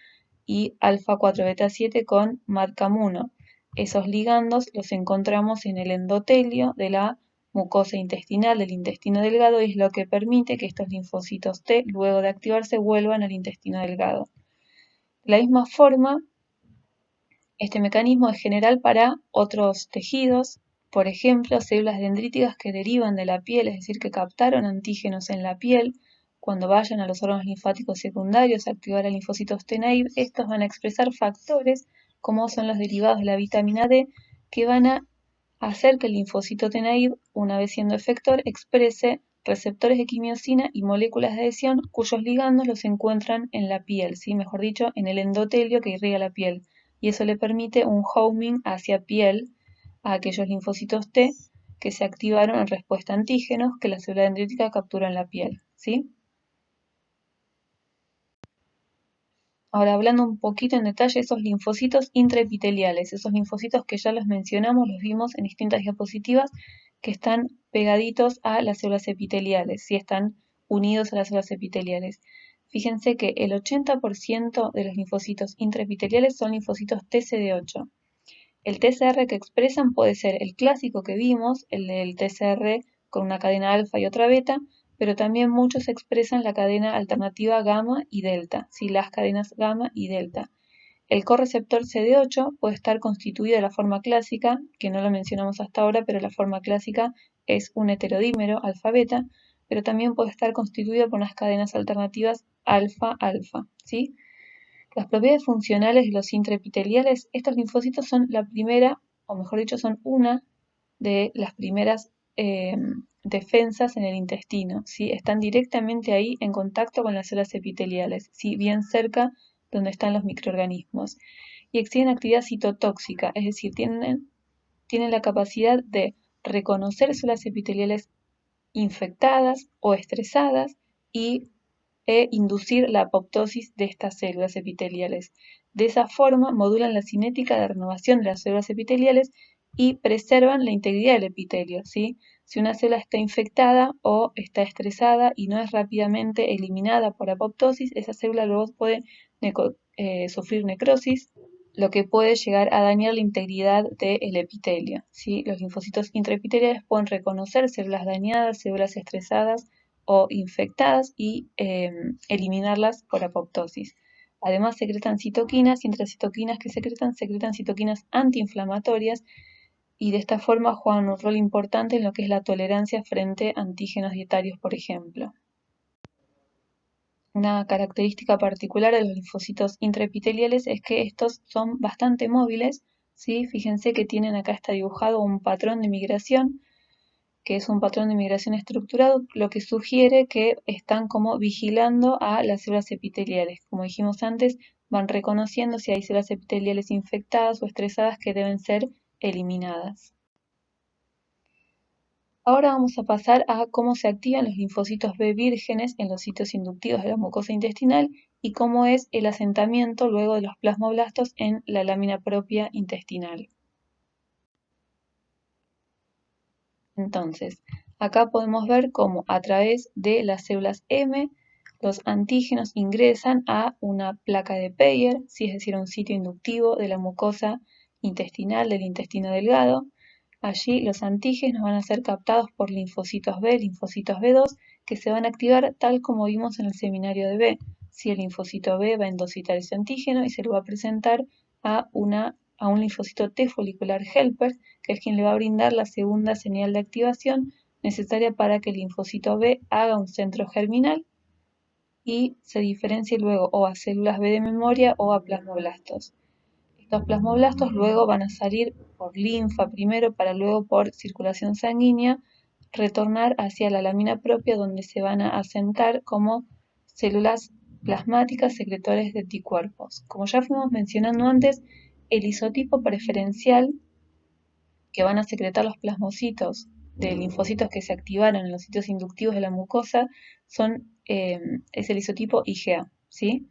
A: y alfa-4 beta-7 con MAdCAM1. Esos ligandos los encontramos en el endotelio de la mucosa intestinal del intestino delgado y es lo que permite que estos linfocitos T, luego de activarse, vuelvan al intestino delgado. De la misma forma, este mecanismo es general para otros tejidos, por ejemplo, células dendríticas que derivan de la piel, es decir, que captaron antígenos en la piel. Cuando vayan a los órganos linfáticos secundarios a activar a linfocitos T naive, estos van a expresar factores como son los derivados de la vitamina D que van a hacer que el linfocito T naive, una vez siendo efector, exprese receptores de quimiosina y moléculas de adhesión cuyos ligandos los encuentran en la piel, ¿sí? Mejor dicho, en el endotelio que irriga la piel. Y eso le permite un homing hacia piel a aquellos linfocitos T que se activaron en respuesta a antígenos que la célula dendrítica captura en la piel, ¿sí? Ahora hablando un poquito en detalle de esos linfocitos intraepiteliales, esos linfocitos que ya los mencionamos, los vimos en distintas diapositivas, que están pegaditos a las células epiteliales, ¿sí? Están unidos a las células epiteliales. Fíjense que el 80% de los linfocitos intraepiteliales son linfocitos TCD8. El TCR que expresan puede ser el clásico que vimos, el del TCR con una cadena alfa y otra beta, pero también muchos expresan la cadena alternativa gamma y delta, ¿sí? Las cadenas gamma y delta. El correceptor CD8 puede estar constituido de la forma clásica, que no lo mencionamos hasta ahora, pero la forma clásica es un heterodímero alfa-beta, pero también puede estar constituido por unas cadenas alternativas alfa-alfa, ¿sí? Las propiedades funcionales de los intraepiteliales, estos linfocitos son la primera, o mejor dicho, son una de las primeras defensas en el intestino, ¿sí? Están directamente ahí en contacto con las células epiteliales, ¿sí? Bien cerca donde están los microorganismos. Y exhiben actividad citotóxica, es decir, tienen la capacidad de reconocer células epiteliales infectadas o estresadas e inducir la apoptosis de estas células epiteliales. De esa forma modulan la cinética de renovación de las células epiteliales y preservan la integridad del epitelio, ¿sí? Si una célula está infectada o está estresada y no es rápidamente eliminada por apoptosis, esa célula luego puede sufrir necrosis, lo que puede llegar a dañar la integridad del epitelio, ¿sí? Los linfocitos intraepiteliales pueden reconocer células dañadas, células estresadas o infectadas y eliminarlas por apoptosis. Además secretan citoquinas y entre las citoquinas que secretan citoquinas antiinflamatorias y de esta forma juegan un rol importante en lo que es la tolerancia frente a antígenos dietarios, por ejemplo. Una característica particular de los linfocitos intraepiteliales es que estos son bastante móviles, ¿sí? Fíjense que tienen acá está dibujado un patrón de migración, que es un patrón de migración estructurado, lo que sugiere que están como vigilando a las células epiteliales. Como dijimos antes, van reconociendo si hay células epiteliales infectadas o estresadas que deben ser eliminadas. Ahora vamos a pasar a cómo se activan los linfocitos B vírgenes en los sitios inductivos de la mucosa intestinal y cómo es el asentamiento luego de los plasmoblastos en la lámina propia intestinal. Entonces, acá podemos ver cómo a través de las células M los antígenos ingresan a una placa de Peyer, es decir, a un sitio inductivo de la mucosa intestinal del intestino delgado. Allí los antígenos van a ser captados por linfocitos B, linfocitos B2, que se van a activar tal como vimos en el seminario de B. Si el linfocito B va a endocitar ese antígeno y se lo va a presentar a un linfocito T folicular helper, que es quien le va a brindar la segunda señal de activación necesaria para que el linfocito B haga un centro germinal y se diferencie luego o a células B de memoria o a plasmoblastos. Estos plasmoblastos luego van a salir por linfa primero para luego por circulación sanguínea retornar hacia la lámina propia donde se van a asentar como células plasmáticas secretores de anticuerpos. Como ya fuimos mencionando antes, el isotipo preferencial que van a secretar los plasmocitos de linfocitos que se activaron en los sitios inductivos de la mucosa es el isotipo IgA, ¿sí?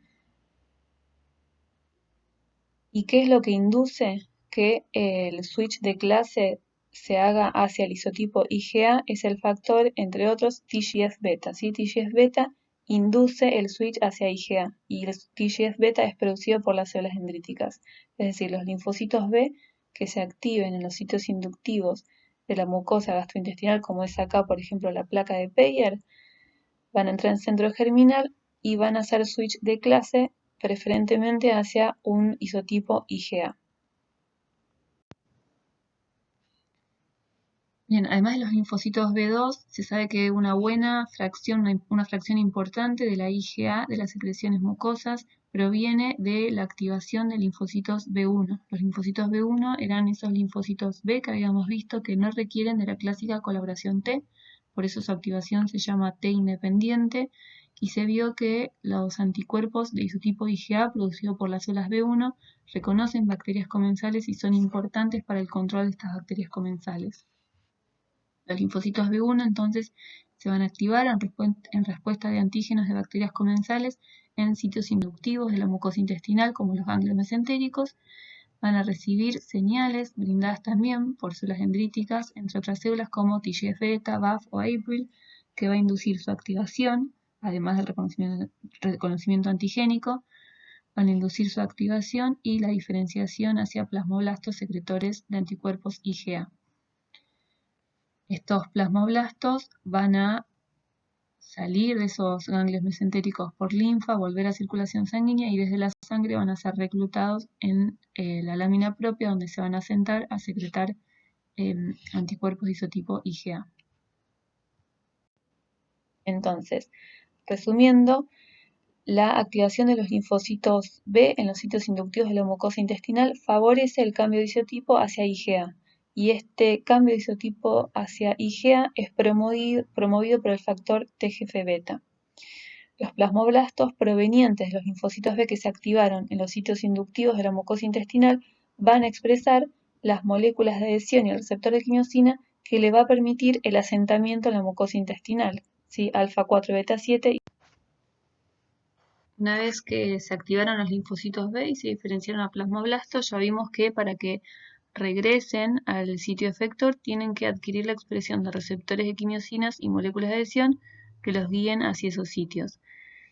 A: ¿Y qué es lo que induce que el switch de clase se haga hacia el isotipo IgA? Es el factor, entre otros, TGF-beta, ¿sí? TGF-beta induce el switch hacia IgA y el TGF-beta es producido por las células dendríticas, es decir, los linfocitos B que se activen en los sitios inductivos de la mucosa gastrointestinal, como es acá, por ejemplo, la placa de Peyer, van a entrar en centro germinal y van a hacer switch de clase preferentemente hacia un isotipo IgA. Bien, además de los linfocitos B2, se sabe que una fracción importante de la IgA, de las secreciones mucosas, proviene de la activación de linfocitos B1. Los linfocitos B1 eran esos linfocitos B que habíamos visto que no requieren de la clásica colaboración T, por eso su activación se llama T independiente, y se vio que los anticuerpos de isotipo IgA producidos por las células B1 reconocen bacterias comensales y son importantes para el control de estas bacterias comensales. Los linfocitos B1 entonces se van a activar en respuesta de antígenos de bacterias comensales en sitios inductivos de la mucosa intestinal como los ganglios mesentéricos. Van a recibir señales brindadas también por células dendríticas, entre otras células como TGF-beta, BAF o APRIL, que va a inducir su activación, además del reconocimiento antigénico, van a inducir su activación y la diferenciación hacia plasmoblastos secretores de anticuerpos IgA. Estos plasmoblastos van a salir de esos ganglios mesentéricos por linfa, volver a circulación sanguínea y desde la sangre van a ser reclutados en la lámina propia donde se van a sentar a secretar anticuerpos de isotipo IgA. Entonces, resumiendo, la activación de los linfocitos B en los sitios inductivos de la mucosa intestinal favorece el cambio de isotipo hacia IgA. Y este cambio de isotipo hacia IgA es promovido por el factor TGF-beta. Los plasmoblastos provenientes de los linfocitos B que se activaron en los sitios inductivos de la mucosa intestinal van a expresar las moléculas de adhesión y el receptor de quimiosina que le va a permitir el asentamiento en la mucosa intestinal, ¿sí? Alfa 4 beta 7. Una vez que se activaron los linfocitos B y se diferenciaron a plasmoblastos, ya vimos que para que regresen al sitio efector tienen que adquirir la expresión de receptores de quimiosinas y moléculas de adhesión que los guíen hacia esos sitios.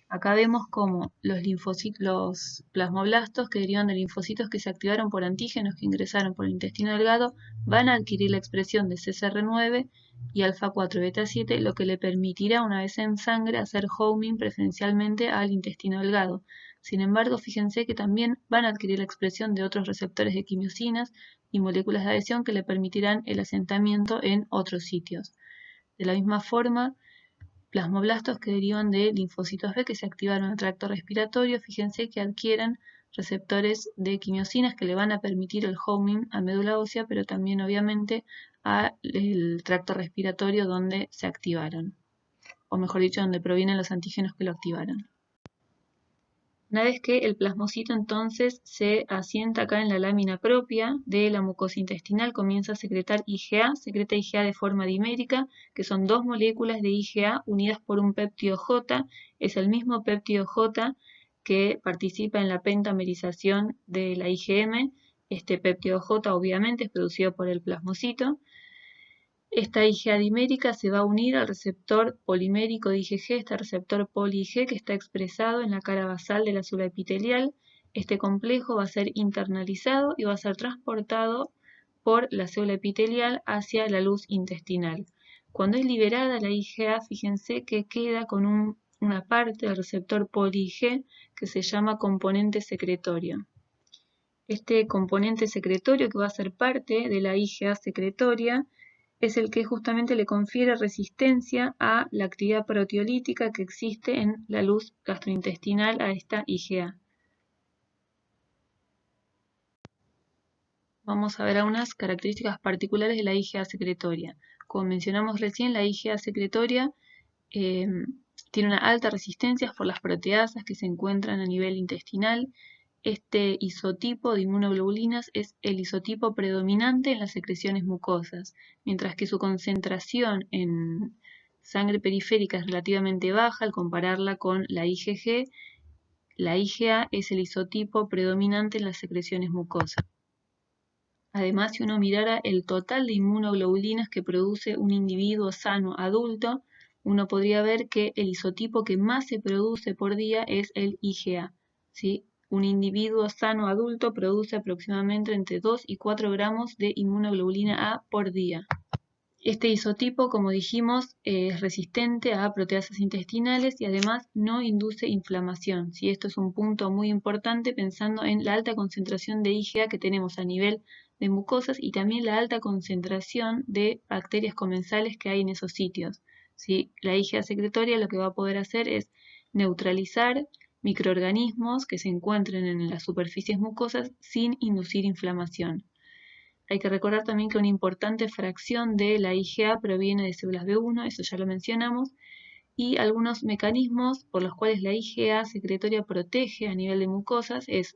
A: Acá vemos cómo los plasmoblastos que derivan de linfocitos que se activaron por antígenos que ingresaron por el intestino delgado van a adquirir la expresión de CCR9 y alfa-4 beta-7, lo que le permitirá una vez en sangre hacer homing preferencialmente al intestino delgado. Sin embargo, fíjense que también van a adquirir la expresión de otros receptores de quimiosinas y moléculas de adhesión que le permitirán el asentamiento en otros sitios. De la misma forma, plasmoblastos que derivan de linfocitos B que se activaron en el tracto respiratorio, fíjense que adquieren receptores de quimiosinas que le van a permitir el homing a médula ósea, pero también obviamente al tracto respiratorio donde se activaron, o mejor dicho, donde provienen los antígenos que lo activaron. Una vez que el plasmocito entonces se asienta acá en la lámina propia de la mucosa intestinal, comienza a secretar IgA, secreta IgA de forma dimérica, que son dos moléculas de IgA unidas por un péptido J, es el mismo péptido J que participa en la pentamerización de la IgM. Este péptido J obviamente es producido por el plasmocito. Esta IgA dimérica se va a unir al receptor polimérico de IgG, este receptor poli-Ig que está expresado en la cara basal de la célula epitelial. Este complejo va a ser internalizado y va a ser transportado por la célula epitelial hacia la luz intestinal. Cuando es liberada la IgA, fíjense que queda con una parte del receptor poli-Ig que se llama componente secretorio. Este componente secretorio, que va a ser parte de la IgA secretoria, es el que justamente le confiere resistencia a la actividad proteolítica que existe en la luz gastrointestinal a esta IgA. Vamos a ver algunas características particulares de la IgA secretoria. Como mencionamos recién, la IgA secretoria tiene una alta resistencia por las proteasas que se encuentran a nivel intestinal. Este isotipo de inmunoglobulinas es el isotipo predominante en las secreciones mucosas, mientras que su concentración en sangre periférica es relativamente baja al compararla con la IgG. La IgA es el isotipo predominante en las secreciones mucosas. Además, si uno mirara el total de inmunoglobulinas que produce un individuo sano adulto, uno podría ver que el isotipo que más se produce por día es el IgA, ¿sí? Un individuo sano adulto produce aproximadamente entre 2 y 4 gramos de inmunoglobulina A por día. Este isotipo, como dijimos, es resistente a proteasas intestinales y además no induce inflamación, ¿sí? Esto es un punto muy importante pensando en la alta concentración de IgA que tenemos a nivel de mucosas y también la alta concentración de bacterias comensales que hay en esos sitios, ¿sí? La IgA secretoria lo que va a poder hacer es neutralizar microorganismos que se encuentren en las superficies mucosas sin inducir inflamación. Hay que recordar también que una importante fracción de la IgA proviene de células B1, eso ya lo mencionamos, y algunos mecanismos por los cuales la IgA secretoria protege a nivel de mucosas es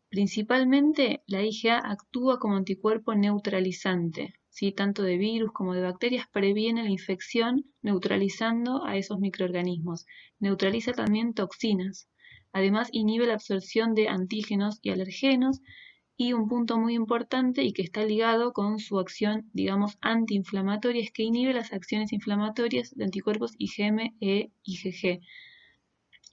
A: principalmente la IgA actúa como anticuerpo neutralizante, ¿sí? Tanto de virus como de bacterias, previene la infección neutralizando a esos microorganismos. Neutraliza también toxinas. Además, inhibe la absorción de antígenos y alergenos. Y un punto muy importante y que está ligado con su acción, digamos, antiinflamatoria, es que inhibe las acciones inflamatorias de anticuerpos IgM e IgG.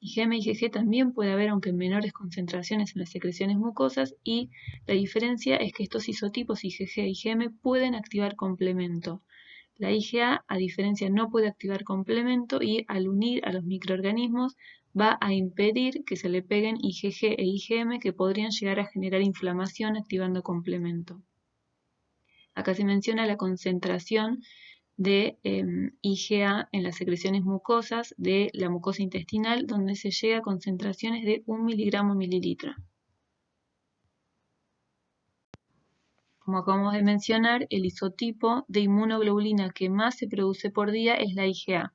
A: IgM e IgG también puede haber, aunque en menores concentraciones en las secreciones mucosas, y la diferencia es que estos isotipos IgG e IgM pueden activar complemento. La IgA, a diferencia, no puede activar complemento y al unir a los microorganismos va a impedir que se le peguen IgG e IgM que podrían llegar a generar inflamación activando complemento. Acá se menciona la concentración de IgA en las secreciones mucosas de la mucosa intestinal, donde se llega a concentraciones de 1 miligramo mililitro. Como acabamos de mencionar, el isotipo de inmunoglobulina que más se produce por día es la IgA.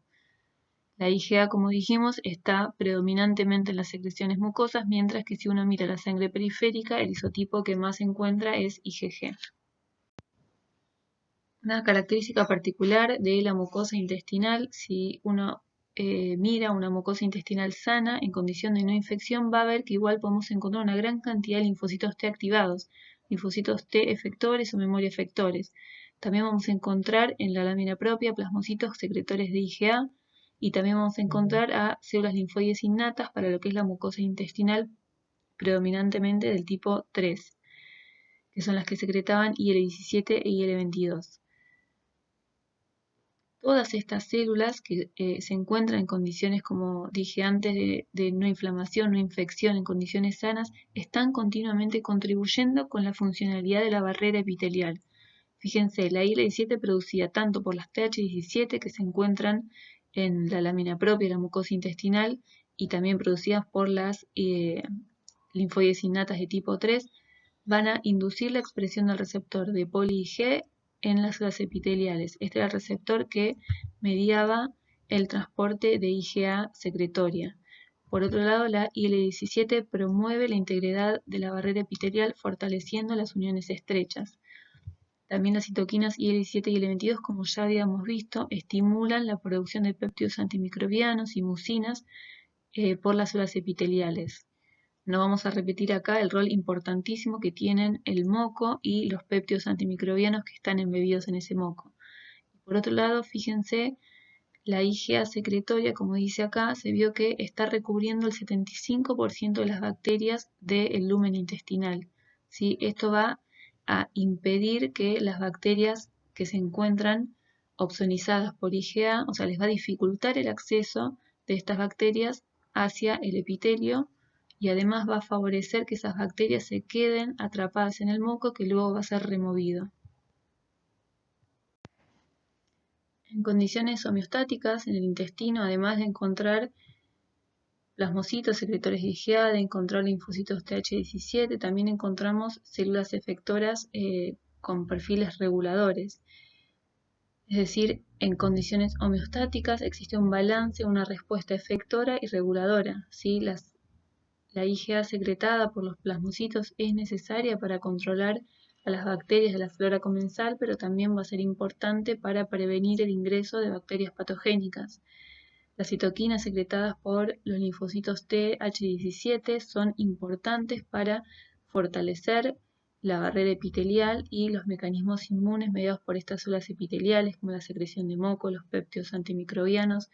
A: La IgA, como dijimos, está predominantemente en las secreciones mucosas, mientras que si uno mira la sangre periférica, el isotipo que más se encuentra es IgG. Una característica particular de la mucosa intestinal, si uno mira una mucosa intestinal sana en condición de no infección, va a ver que igual podemos encontrar una gran cantidad de linfocitos T activados, linfocitos T efectores o memoria efectores. También vamos a encontrar en la lámina propia plasmocitos secretores de IgA y también vamos a encontrar a células linfoides innatas para lo que es la mucosa intestinal predominantemente del tipo 3, que son las que secretaban IL-17 e IL-22. Todas estas células que se encuentran en condiciones, como dije antes, de no inflamación, no infección, en condiciones sanas, están continuamente contribuyendo con la funcionalidad de la barrera epitelial. Fíjense, la IL-17 producida tanto por las TH17 que se encuentran en la lámina propia de la mucosa intestinal y también producidas por las linfoides innatas de tipo 3, van a inducir la expresión del receptor de poli-Ig en las células epiteliales. Este era el receptor que mediaba el transporte de IgA secretoria. Por otro lado, la IL-17 promueve la integridad de la barrera epitelial fortaleciendo las uniones estrechas. También las citoquinas IL-17 y IL-22, como ya habíamos visto, estimulan la producción de péptidos antimicrobianos y mucinas por las células epiteliales. No vamos a repetir acá el rol importantísimo que tienen el moco y los péptidos antimicrobianos que están embebidos en ese moco. Por otro lado, fíjense, la IgA secretoria, como dice acá, se vio que está recubriendo el 75% de las bacterias del lumen intestinal. ¿Sí? Esto va a impedir que las bacterias que se encuentran opsonizadas por IgA, o sea, les va a dificultar el acceso de estas bacterias hacia el epitelio, y además va a favorecer que esas bacterias se queden atrapadas en el moco que luego va a ser removido. En condiciones homeostáticas en el intestino, además de encontrar plasmocitos secretores de IgA, de encontrar linfocitos TH17, también encontramos células efectoras con perfiles reguladores. Es decir, en condiciones homeostáticas existe un balance, una respuesta efectora y reguladora. ¿Sí? La IgA secretada por los plasmocitos es necesaria para controlar a las bacterias de la flora comensal, pero también va a ser importante para prevenir el ingreso de bacterias patogénicas. Las citoquinas secretadas por los linfocitos TH17 son importantes para fortalecer la barrera epitelial y los mecanismos inmunes mediados por estas células epiteliales, como la secreción de moco, los péptidos antimicrobianos,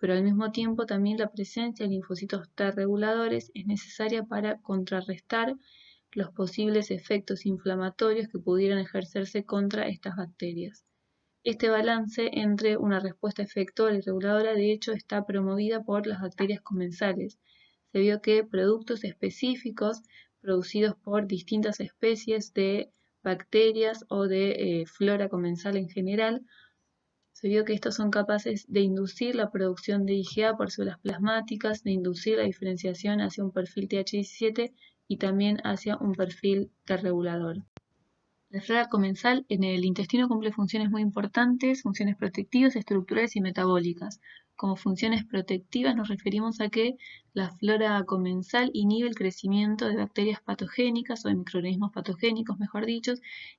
A: pero al mismo tiempo también la presencia de linfocitos T reguladores es necesaria para contrarrestar los posibles efectos inflamatorios que pudieran ejercerse contra estas bacterias. Este balance entre una respuesta efectora y reguladora de hecho está promovida por las bacterias comensales. Se vio que productos específicos producidos por distintas especies de bacterias o de flora comensal en general, se vio que estos son capaces de inducir la producción de IgA por células plasmáticas, de inducir la diferenciación hacia un perfil TH17 y también hacia un perfil T regulador. La flora comensal en el intestino cumple funciones muy importantes, funciones protectivas, estructurales y metabólicas. Como funciones protectivas nos referimos a que la flora comensal inhibe el crecimiento de bacterias patogénicas o de microorganismos patogénicos, mejor dicho,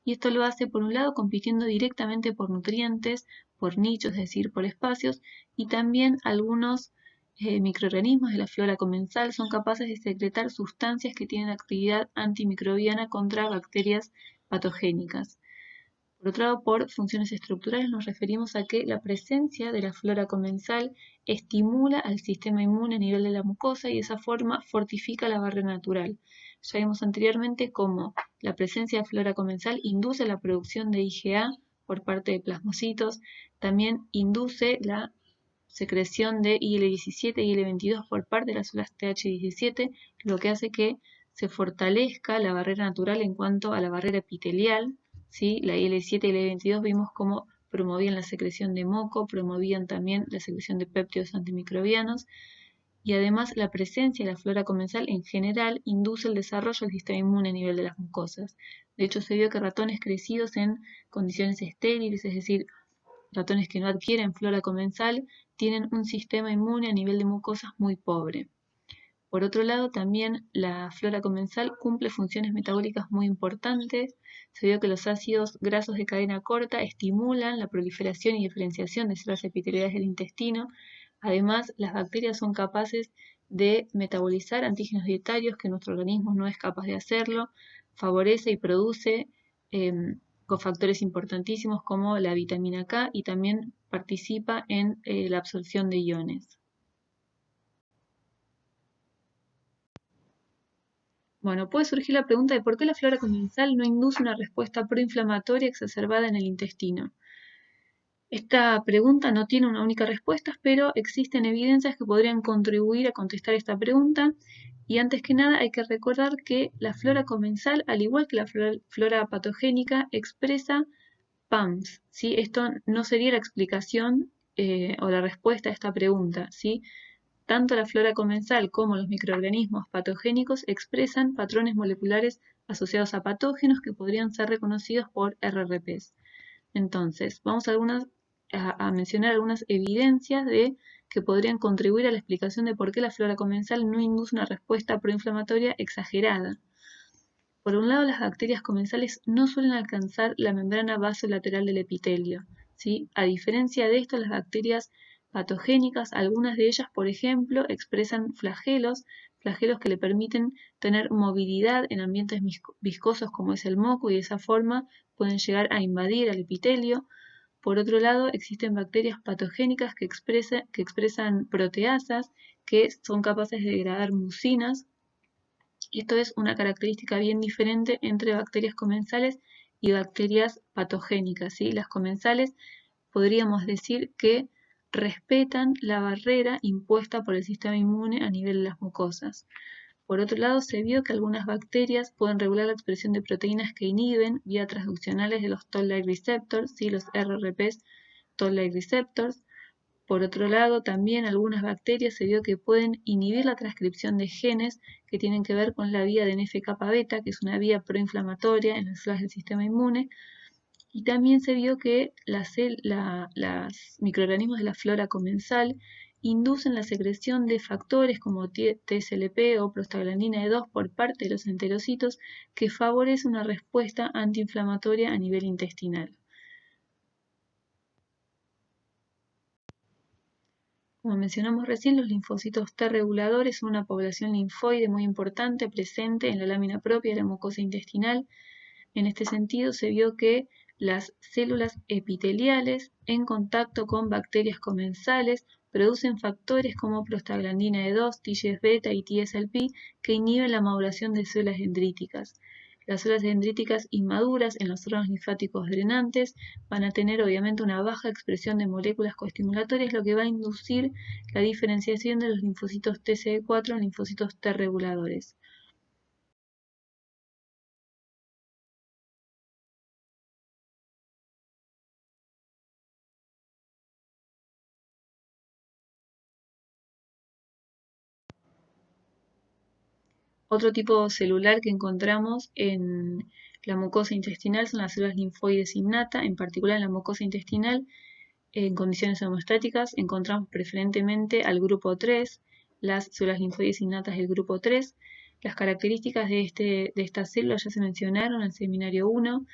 A: y esto lo hace por un lado compitiendo directamente por nutrientes, por nichos, es decir, por espacios, y también algunos microorganismos de la flora comensal son capaces de secretar sustancias que tienen actividad antimicrobiana contra bacterias patogénicas. Por otro lado, por funciones estructurales nos referimos a que la presencia de la flora comensal estimula al sistema inmune a nivel de la mucosa y de esa forma fortifica la barrera natural. Ya vimos anteriormente cómo la presencia de flora comensal induce la producción de IgA por parte de plasmocitos, también induce la secreción de IL-17 y IL-22 por parte de las células TH17, lo que hace que se fortalezca la barrera natural en cuanto a la barrera epitelial. ¿Sí? La IL-17 y la IL-22 vimos cómo promovían la secreción de moco, promovían también la secreción de péptidos antimicrobianos, y además la presencia de la flora comensal en general induce el desarrollo del sistema inmune a nivel de las mucosas. De hecho, se vio que ratones crecidos en condiciones estériles, es decir, ratones que no adquieren flora comensal, tienen un sistema inmune a nivel de mucosas muy pobre. Por otro lado, también la flora comensal cumple funciones metabólicas muy importantes. Se vio que los ácidos grasos de cadena corta estimulan la proliferación y diferenciación de células epiteliales del intestino, Además, las bacterias son capaces de metabolizar antígenos dietarios que nuestro organismo no es capaz de hacerlo, favorece y produce cofactores importantísimos como la vitamina K y también participa en la absorción de iones. Bueno, puede surgir la pregunta de por qué la flora comensal no induce una respuesta proinflamatoria exacerbada en el intestino. Esta pregunta no tiene una única respuesta, pero existen evidencias que podrían contribuir a contestar esta pregunta. Y antes que nada hay que recordar que la flora comensal, al igual que la flora patogénica, expresa PAMs, ¿sí? Esto no sería la explicación o la respuesta a esta pregunta, ¿sí? Tanto la flora comensal como los microorganismos patogénicos expresan patrones moleculares asociados a patógenos que podrían ser reconocidos por RRPs. Entonces, vamos a mencionar algunas evidencias que podrían contribuir a la explicación de por qué la flora comensal no induce una respuesta proinflamatoria exagerada. Por un lado, las bacterias comensales no suelen alcanzar la membrana basolateral del epitelio, ¿sí? A diferencia de esto, las bacterias patogénicas, algunas de ellas, por ejemplo, expresan flagelos que le permiten tener movilidad en ambientes viscosos como es el moco y de esa forma pueden llegar a invadir al epitelio. Por otro lado, existen bacterias patogénicas que expresan proteasas que son capaces de degradar mucinas. Esto es una característica bien diferente entre bacterias comensales y bacterias patogénicas, ¿sí? Las comensales podríamos decir que respetan la barrera impuesta por el sistema inmune a nivel de las mucosas. Por otro lado, se vio que algunas bacterias pueden regular la expresión de proteínas que inhiben vía transduccionales de los Toll-like receptors, ¿sí? Los RRPs Toll-like receptors. Por otro lado, también algunas bacterias se vio que pueden inhibir la transcripción de genes que tienen que ver con la vía de NF-κB, que es una vía proinflamatoria en las células del sistema inmune. Y también se vio que los microorganismos de la flora comensal inducen la secreción de factores como TSLP o prostaglandina E2 por parte de los enterocitos que favorece una respuesta antiinflamatoria a nivel intestinal. Como mencionamos recién, los linfocitos T reguladores son una población linfoide muy importante presente en la lámina propia de la mucosa intestinal. En este sentido, se vio que las células epiteliales en contacto con bacterias comensales producen factores como prostaglandina E2, TGF-beta y TSLP que inhiben la maduración de células dendríticas. Las células dendríticas inmaduras en los órganos linfáticos drenantes van a tener obviamente una baja expresión de moléculas coestimulatorias, lo que va a inducir la diferenciación de los linfocitos TCD4 en linfocitos T reguladores. Otro tipo celular que encontramos en la mucosa intestinal son las células linfoides innata, en particular en la mucosa intestinal, en condiciones homeostáticas encontramos preferentemente al grupo 3, las células linfoides innatas del grupo 3. Las características de estas células ya se mencionaron en el seminario 1.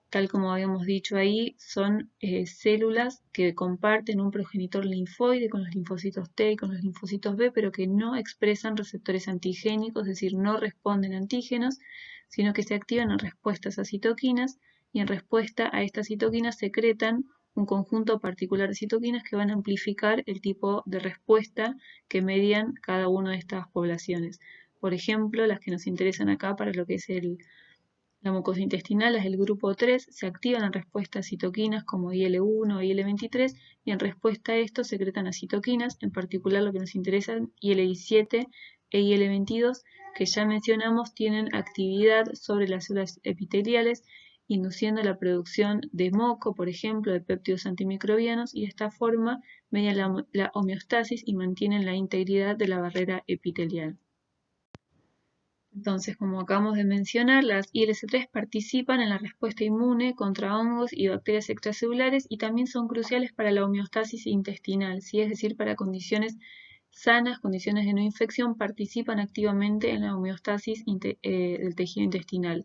A: Tal como habíamos dicho ahí, son células que comparten un progenitor linfoide con los linfocitos T y con los linfocitos B, pero que no expresan receptores antigénicos, es decir, no responden a antígenos, sino que se activan en respuestas a citoquinas y en respuesta a estas citoquinas secretan un conjunto particular de citoquinas que van a amplificar el tipo de respuesta que median cada una de estas poblaciones. Por ejemplo, las que nos interesan acá para lo que es la mucosa intestinal, las del grupo 3, se activan en respuesta a citoquinas como IL-1 o IL-23 y en respuesta a esto secretan las citoquinas, en particular lo que nos interesa, IL-17 e IL-22, que ya mencionamos tienen actividad sobre las células epiteliales, induciendo la producción de moco, por ejemplo, de péptidos antimicrobianos, y de esta forma median la homeostasis y mantienen la integridad de la barrera epitelial. Entonces, como acabamos de mencionar, las ILC3 participan en la respuesta inmune contra hongos y bacterias extracelulares y también son cruciales para la homeostasis intestinal, ¿sí? Es decir, para condiciones sanas, condiciones de no infección, participan activamente en la homeostasis del tejido intestinal.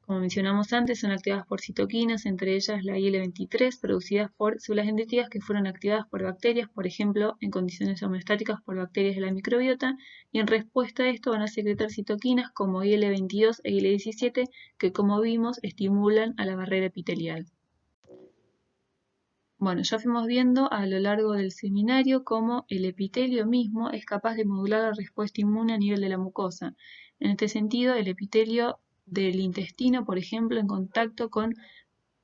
A: Como mencionamos antes, son activadas por citoquinas, entre ellas la IL-23, producidas por células dendríticas que fueron activadas por bacterias, por ejemplo, en condiciones homeostáticas por bacterias de la microbiota, y en respuesta a esto van a secretar citoquinas como IL-22 e IL-17, que como vimos estimulan a la barrera epitelial. Bueno, ya fuimos viendo a lo largo del seminario cómo el epitelio mismo es capaz de modular la respuesta inmune a nivel de la mucosa. En este sentido, el epitelio del intestino, por ejemplo, en contacto con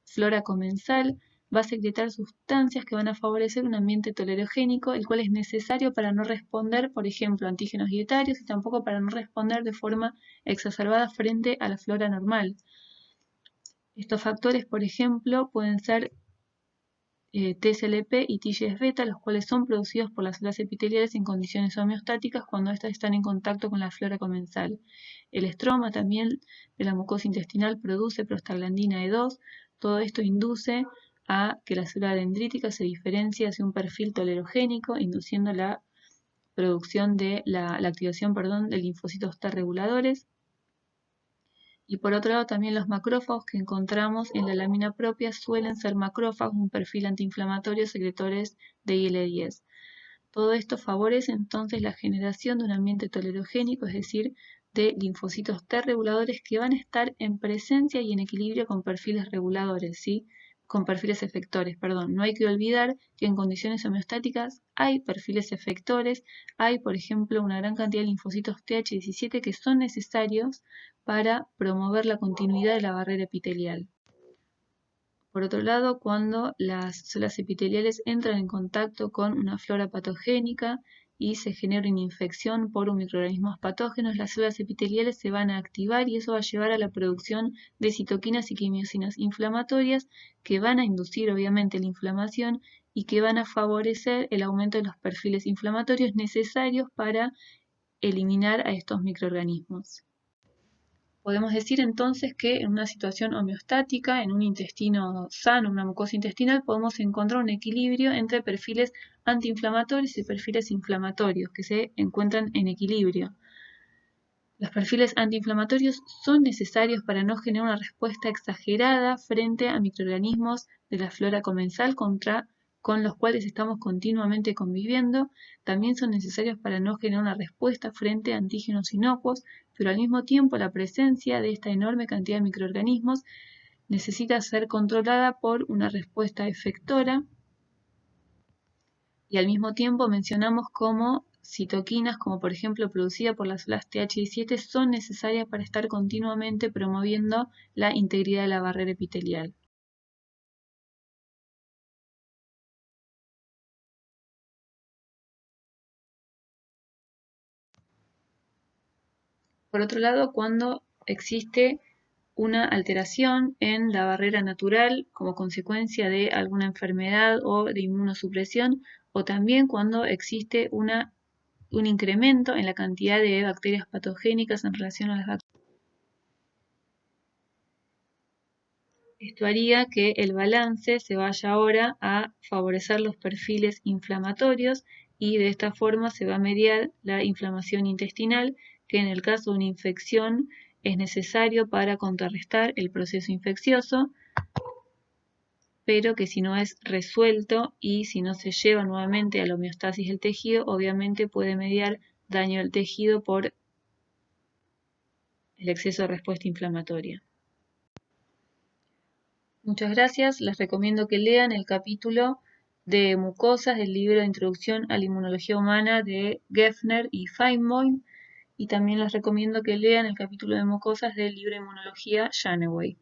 A: flora comensal, va a secretar sustancias que van a favorecer un ambiente tolerogénico, el cual es necesario para no responder, por ejemplo, a antígenos dietarios y tampoco para no responder de forma exacerbada frente a la flora normal. Estos factores, por ejemplo, pueden ser TSLP y TGF-beta, los cuales son producidos por las células epiteliales en condiciones homeostáticas cuando éstas están en contacto con la flora comensal. El estroma también de la mucosa intestinal produce prostaglandina E2. Todo esto induce a que la célula dendrítica se diferencie hacia un perfil tolerogénico, induciendo la producción de la activación, de linfocitos T reguladores. Y por otro lado también los macrófagos que encontramos en la lámina propia suelen ser macrófagos, un perfil antiinflamatorio secretores de IL-10. Todo esto favorece entonces la generación de un ambiente tolerogénico, es decir, de linfocitos T reguladores que van a estar en presencia y en equilibrio con perfiles reguladores, ¿sí? Con perfiles efectores, perdón. No hay que olvidar que en condiciones homeostáticas hay perfiles efectores, hay por ejemplo una gran cantidad de linfocitos TH17 que son necesarios para promover la continuidad de la barrera epitelial. Por otro lado, cuando las células epiteliales entran en contacto con una flora patogénica y se genera una infección por un microorganismos patógenos, las células epiteliales se van a activar y eso va a llevar a la producción de citoquinas y quimiosinas inflamatorias que van a inducir obviamente la inflamación y que van a favorecer el aumento de los perfiles inflamatorios necesarios para eliminar a estos microorganismos. Podemos decir entonces que en una situación homeostática, en un intestino sano, una mucosa intestinal, podemos encontrar un equilibrio entre perfiles antiinflamatorios y perfiles inflamatorios que se encuentran en equilibrio. Los perfiles antiinflamatorios son necesarios para no generar una respuesta exagerada frente a microorganismos de la flora comensal con los cuales estamos continuamente conviviendo. También son necesarios para no generar una respuesta frente a antígenos inocuos, pero al mismo tiempo la presencia de esta enorme cantidad de microorganismos necesita ser controlada por una respuesta efectora y al mismo tiempo mencionamos cómo citoquinas, como por ejemplo producida por las células TH17, son necesarias para estar continuamente promoviendo la integridad de la barrera epitelial. Por otro lado, cuando existe una alteración en la barrera natural como consecuencia de alguna enfermedad o de inmunosupresión, o también cuando existe un incremento en la cantidad de bacterias patogénicas en relación a las bacterias. Esto haría que el balance se vaya ahora a favorecer los perfiles inflamatorios y de esta forma se va a mediar la inflamación intestinal, que en el caso de una infección es necesario para contrarrestar el proceso infeccioso, pero que si no es resuelto y si no se lleva nuevamente a la homeostasis del tejido, obviamente puede mediar daño al tejido por el exceso de respuesta inflamatoria. Muchas gracias, les recomiendo que lean el capítulo de mucosas del libro de Introducción a la Inmunología Humana de Geffner y Feinboim, y también les recomiendo que lean el capítulo de mucosas del libro de Inmunología Janeway.